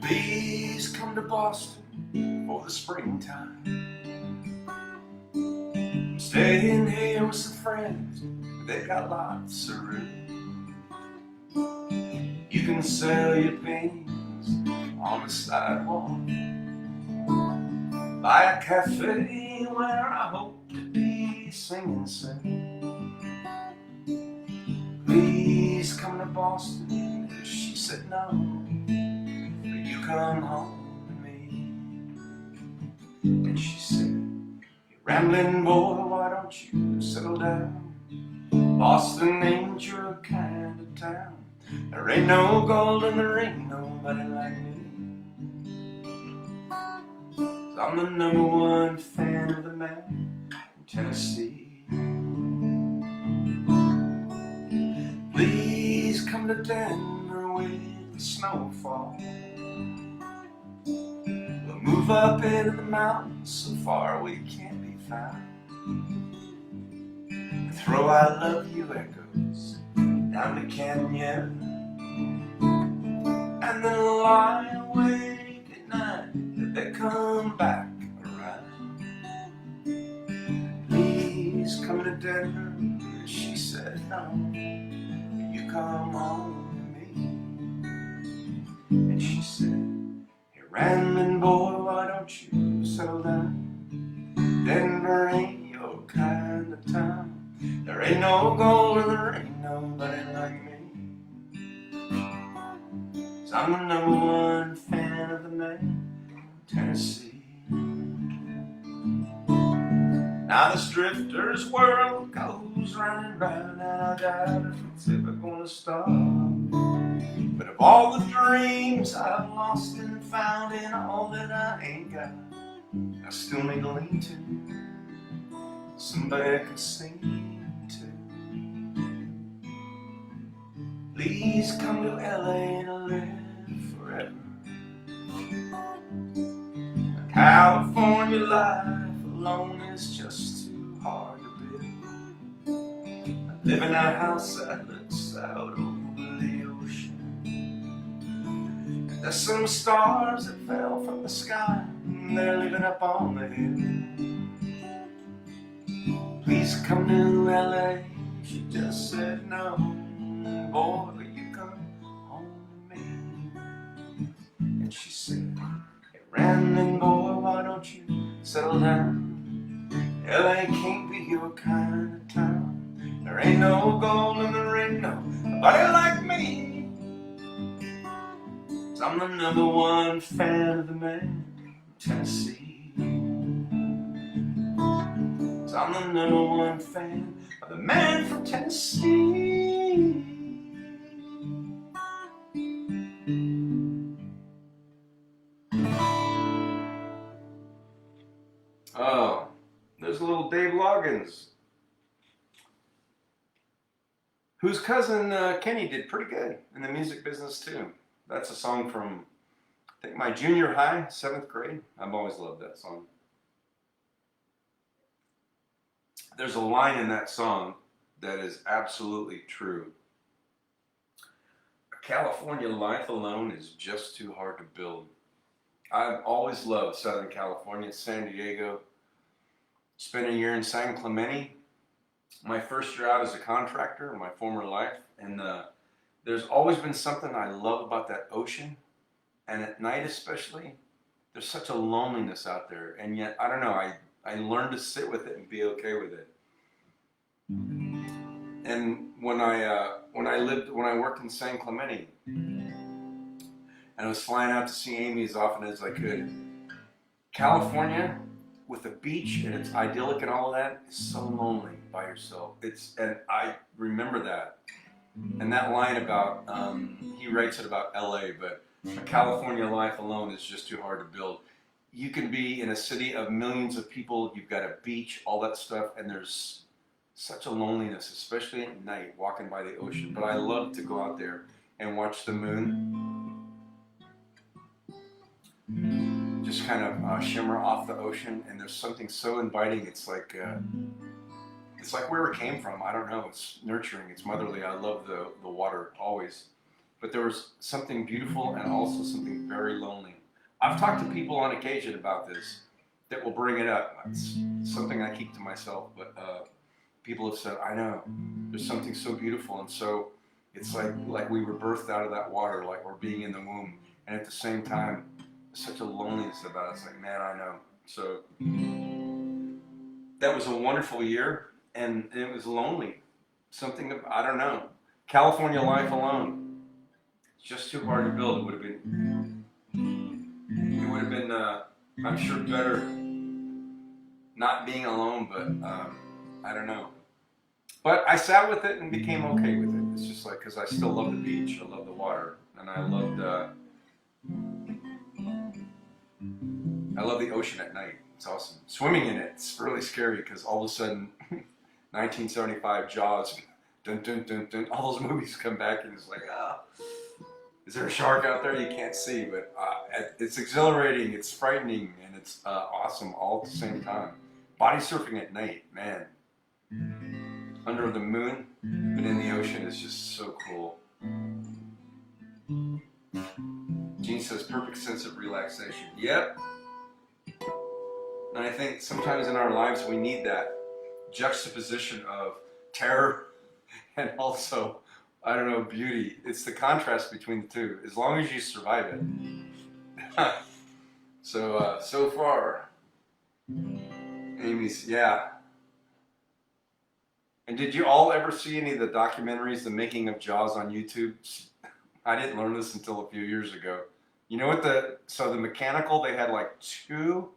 Please come to Boston for the springtime. I'm staying here with some friends. They got lots of room. You can sell your paintings on the sidewalk. Buy a cafe where I hope to be singing soon. Please come to Boston. She said no, but you come home to me. And she said, hey, rambling boy, why don't you settle down? Boston ain't your kind of town. There ain't no gold and there ain't nobody like me. I'm the #1 fan of the man in Tennessee. Please come to Denver with the snowfall. We'll move up into the mountains so far we can't be found. And throw I love you echoes down the canyon. And then lie awake at night till they come back around. Please come to Denver. She said no, you come home to me. And she said, hey rambling boy, why don't you settle down? Denver ain't your kind of town. There ain't no gold and there ain't nobody like me. I'm the #1 fan of the man in Tennessee. Now this drifter's world goes round and round, and I doubt if it's ever gonna stop. But of all the dreams I've lost and found, and all that I ain't got, I still need to lean to somebody I can sing to. Please come to LA to live forever. California life alone is just too hard to bear. I live in a house that looks out over the ocean. And there's some stars that fell from the sky, and they're living up on the hill. Please come to LA. She just said no, boy, will you come home to me? And she said, hey rambling boy, why don't you settle down? LA can't be your kind of town. There ain't no gold and there ain't nobody like me. I'm the number one fan of the man from Tennessee. 'Cause I'm the number one fan of the man from Tennessee. Oh, there's a little Dave Loggins, whose cousin Kenny did pretty good in the music business too. That's a song from, I think, my junior high, 7th grade. I've always loved that song. There's a line in that song that is absolutely true. A California life alone is just too hard to build. I've always loved Southern California, San Diego. Spent a year in San Clemente. My first year out as a contractor in my former life. And there's always been something I love about that ocean. And at night especially, there's such a loneliness out there. And yet, I don't know, I learned to sit with it and be okay with it. And when I worked in San Clemente, and I was flying out to see Amy as often as I could, California, with the beach and it's idyllic and all of that, is so lonely by yourself. And I remember that. And that line about, he writes it about LA, but a California life alone is just too hard to build. You can be in a city of millions of people, you've got a beach, all that stuff, and there's such a loneliness, especially at night, walking by the ocean. But I love to go out there and watch the moon just kind of shimmer off the ocean, and there's something so inviting. It's like where it came from. I don't know. It's nurturing. It's motherly. I love the water always. But there was something beautiful and also something very lonely. I've talked to people on occasion about this that will bring it up. It's something I keep to myself, but people have said, I know, there's something so beautiful, and so it's like we were birthed out of that water, like we're being in the womb, and at the same time, there's such a loneliness about it. It's like, man, I know. So that was a wonderful year, and it was lonely. Something, I don't know. California life alone, it's just too hard to build. It would have been, I'm sure, better not being alone, but I don't know. But I sat with it and became okay with it. It's just like, because I still love the beach, I love the water, and I love the ocean at night. It's awesome. Swimming in it's really scary because all of a sudden, 1975 Jaws, dun dun dun dun, all those movies come back and it's like, is there a shark out there you can't see? But it's exhilarating, it's frightening, and it's awesome all at the same time. Body surfing at night, man. Under the moon, but in the ocean is just so cool. Gene says, perfect sense of relaxation. Yep. And I think sometimes in our lives we need that juxtaposition of terror and also, I don't know, beauty. It's the contrast between the two, as long as you survive it. So far, Amy's, yeah. And did you all ever see any of the documentaries, the making of Jaws on YouTube? I didn't learn this until a few years ago. You know what the mechanical, they had like two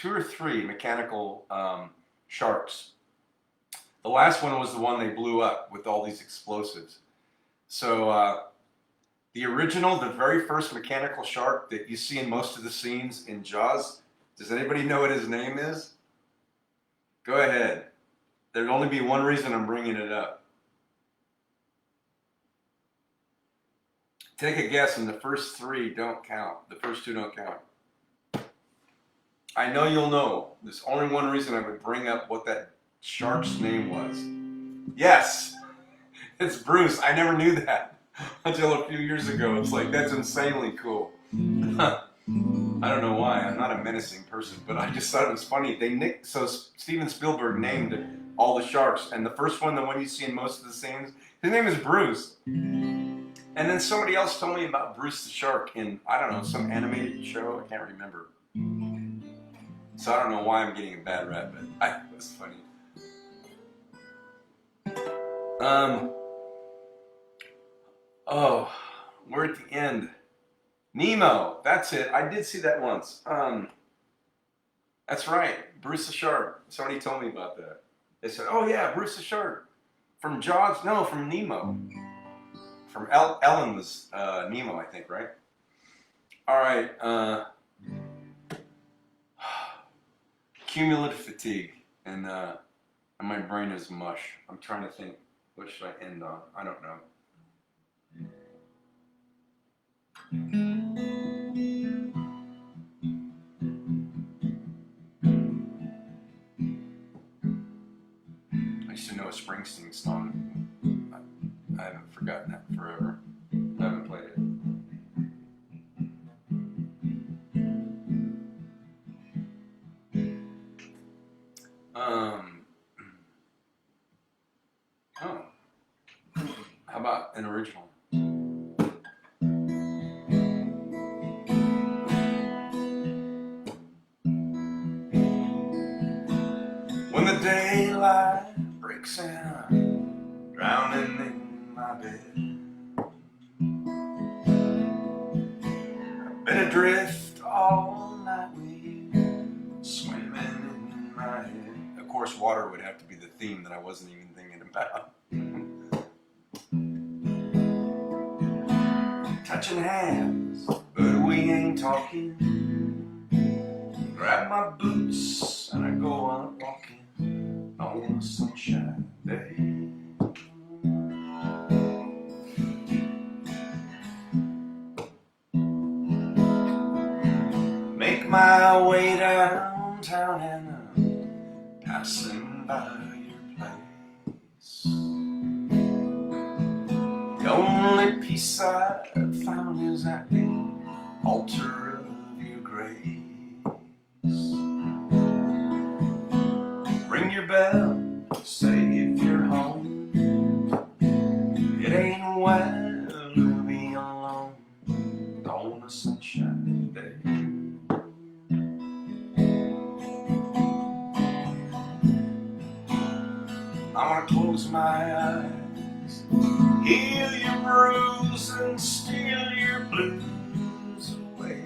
or three mechanical sharks. The last one was the one they blew up with all these explosives. So the original, the very first mechanical shark that you see in most of the scenes in Jaws, does anybody know what his name is? Go ahead. There'd only be one reason I'm bringing it up. Take a guess, and the first three don't count. The first two don't count. I know you'll know. There's only one reason I would bring up what that shark's name was. Yes, it's Bruce. I never knew that until a few years ago. It's like, that's insanely cool. I don't know why. I'm not a menacing person, but I just thought it was funny. So Steven Spielberg named all the sharks, and the first one, the one you see in most of the scenes, his name is Bruce. And then somebody else told me about Bruce the Shark in, I don't know, some animated show. I can't remember. So I don't know why I'm getting a bad rap, but it was funny. Oh, We're at the end. Nemo. That's it. I did see that once. That's right. Bruce the Shark. Somebody told me about that. They said, "Oh yeah, Bruce the Shark from Jaws." No, from Nemo. From Ellen was Nemo, I think, right? All right. Cumulative fatigue, and my brain is mush. I'm trying to think. What should I end on? I don't know. I used to know a Springsteen song. I haven't forgotten that forever. I haven't played it. Oh. How about an original? When the daylight breaks in, drowning in my bed, I've been adrift all night with you, swimming in my head. Of course, water would have to be the theme that I wasn't even thinking about. Touching hands, but we ain't talking. Grab my boots and I go out walking on a sunshine day. Make my way downtown and I'm passing by your place. The only peace I've found is at the altar of your grace. Ring your bell, say if you're home. It ain't well to be alone on a sunshine day. I wanna close my eyes, heal your bruise and steal your blues away.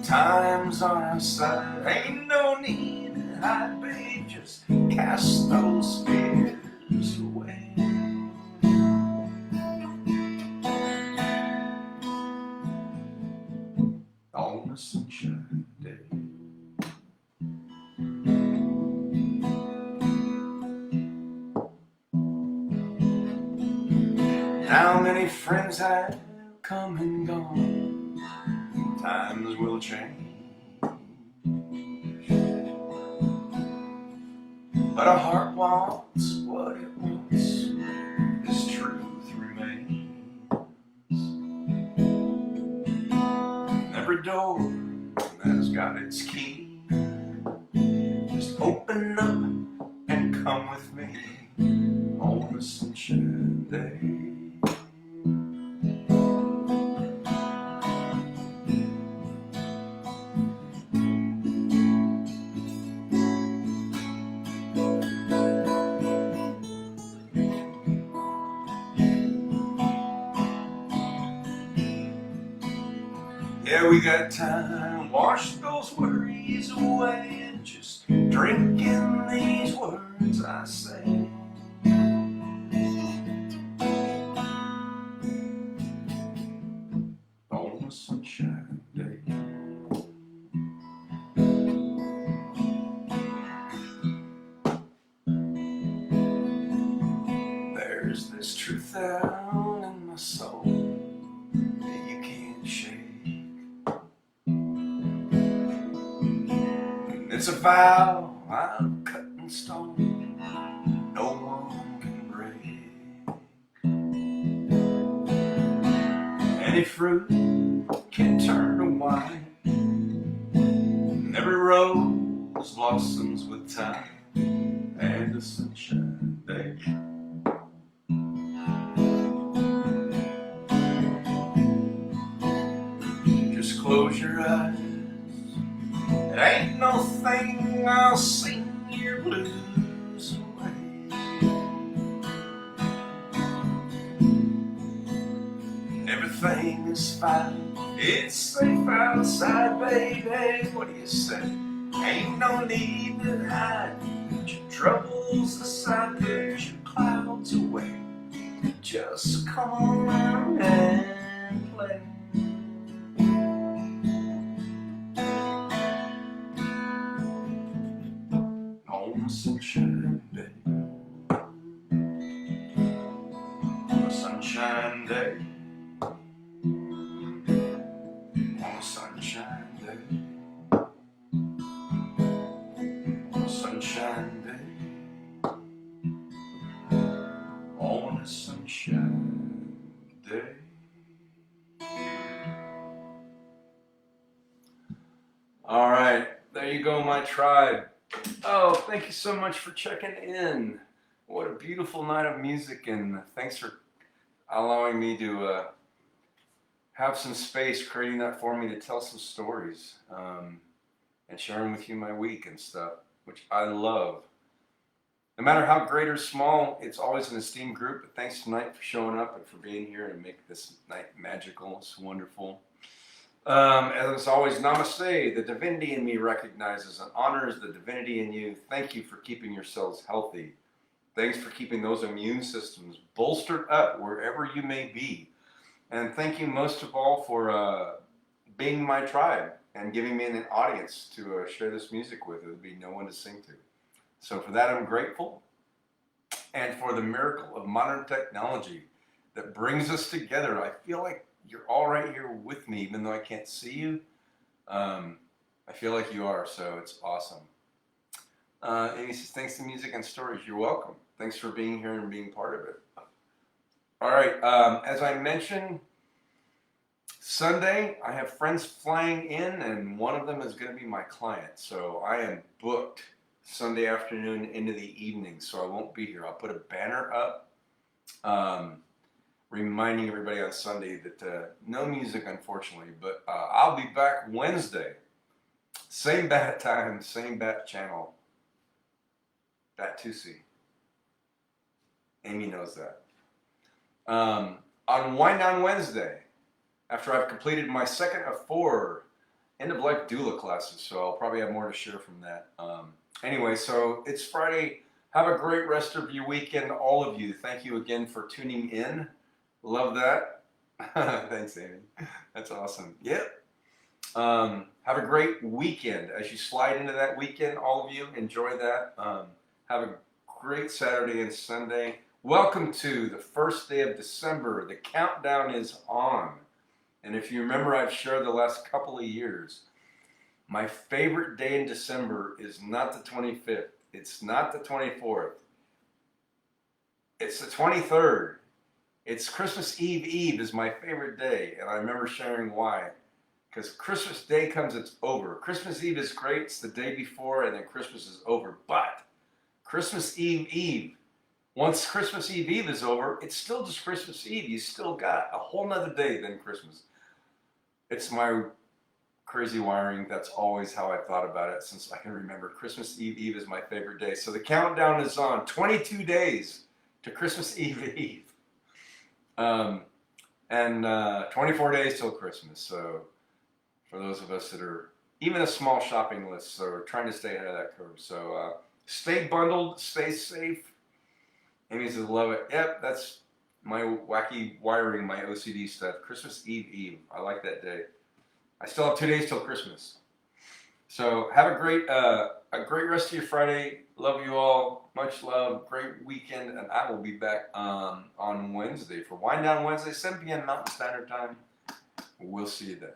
Time's on our side, ain't no need to hide, babe, just cast those fears away. On a sunshine day. How many friends have come and gone? Times will change, but a heart wants what it wants. This truth remains. Every door has got its key. Just open up and come with me on a sunshine day. Yeah, we got time, wash those worries away and just drink in these words I say. On a sunshine day. There's this truth out in my soul that you can't shake. It's a vow I'm cut in stone, no one can break. Any fruit can turn to wine, and every rose blossoms with time and a sunshine day. Just close your eyes. It ain't no thing, I'll sing your blues away. is fine. It's safe outside, baby. What do you say? Ain't no need to hide. Put your troubles aside, put your clouds away. Just come on around and play. On a sunshine day, on a sunshine day, on a sunshine day, on a sunshine day, on a sunshine day. All right, there you go, my tribe. Oh, thank you so much for checking in. What a beautiful night of music, and thanks for allowing me to have some space, creating that for me to tell some stories and sharing with you my week and stuff, which I love. No matter how great or small, it's always an esteemed group. But thanks tonight for showing up and for being here and make this night magical. It's wonderful. As always, namaste. The divinity in me recognizes and honors the divinity in you. Thank you for keeping yourselves healthy. Thanks for keeping those immune systems bolstered up wherever you may be. And thank you most of all for being my tribe and giving me an audience to share this music with. There would be no one to sing to. So for that, I'm grateful. And for the miracle of modern technology that brings us together. I feel like you're all right here with me, even though I can't see you. I feel like you are, so it's awesome. And he says, thanks to music and stories. You're welcome. Thanks for being here and being part of it. All right, as I mentioned, Sunday, I have friends flying in, and one of them is going to be my client. So I am booked Sunday afternoon into the evening, so I won't be here. I'll put a banner up reminding everybody on Sunday that no music, unfortunately, but I'll be back Wednesday. Same bat time, same bat channel. Bat 2C. Amy knows that. On Wind Down Wednesday, after I've completed my second of 4 end-of-life doula classes, so I'll probably have more to share from that. Anyway, so it's Friday. Have a great rest of your weekend, all of you. Thank you again for tuning in. Love that. Thanks, Amy. That's awesome. Yep. Have a great weekend. As you slide into that weekend, all of you, enjoy that. Have a great Saturday and Sunday. Welcome to the first day of December. The countdown is on. And if you remember, I've shared the last couple of years, my favorite day in December is not the 25th. It's not the 24th. It's the 23rd. It's Christmas Eve is my favorite day. And I remember sharing why. Because Christmas Day comes, it's over. Christmas Eve is great. It's the day before, and then Christmas is over. But Christmas Eve, once Christmas Eve is over, it's still just Christmas Eve. You still got a whole nother day than Christmas. It's my crazy wiring. That's always how I thought about it since I can remember. Christmas Eve is my favorite day. So the countdown is on. 22 days to Christmas Eve. And 24 days till Christmas. So for those of us that are even a small shopping list, so we're trying to stay ahead of that curve. So stay bundled, stay safe. Amy says, love it. Yep, that's my wacky wiring, my OCD stuff. Christmas Eve. I like that day. I still have 2 days till Christmas. So have a great rest of your Friday. Love you all. Much love. Great weekend. And I will be back on Wednesday for Wind Down Wednesday, 7 p.m. Mountain Standard Time. We'll see you then.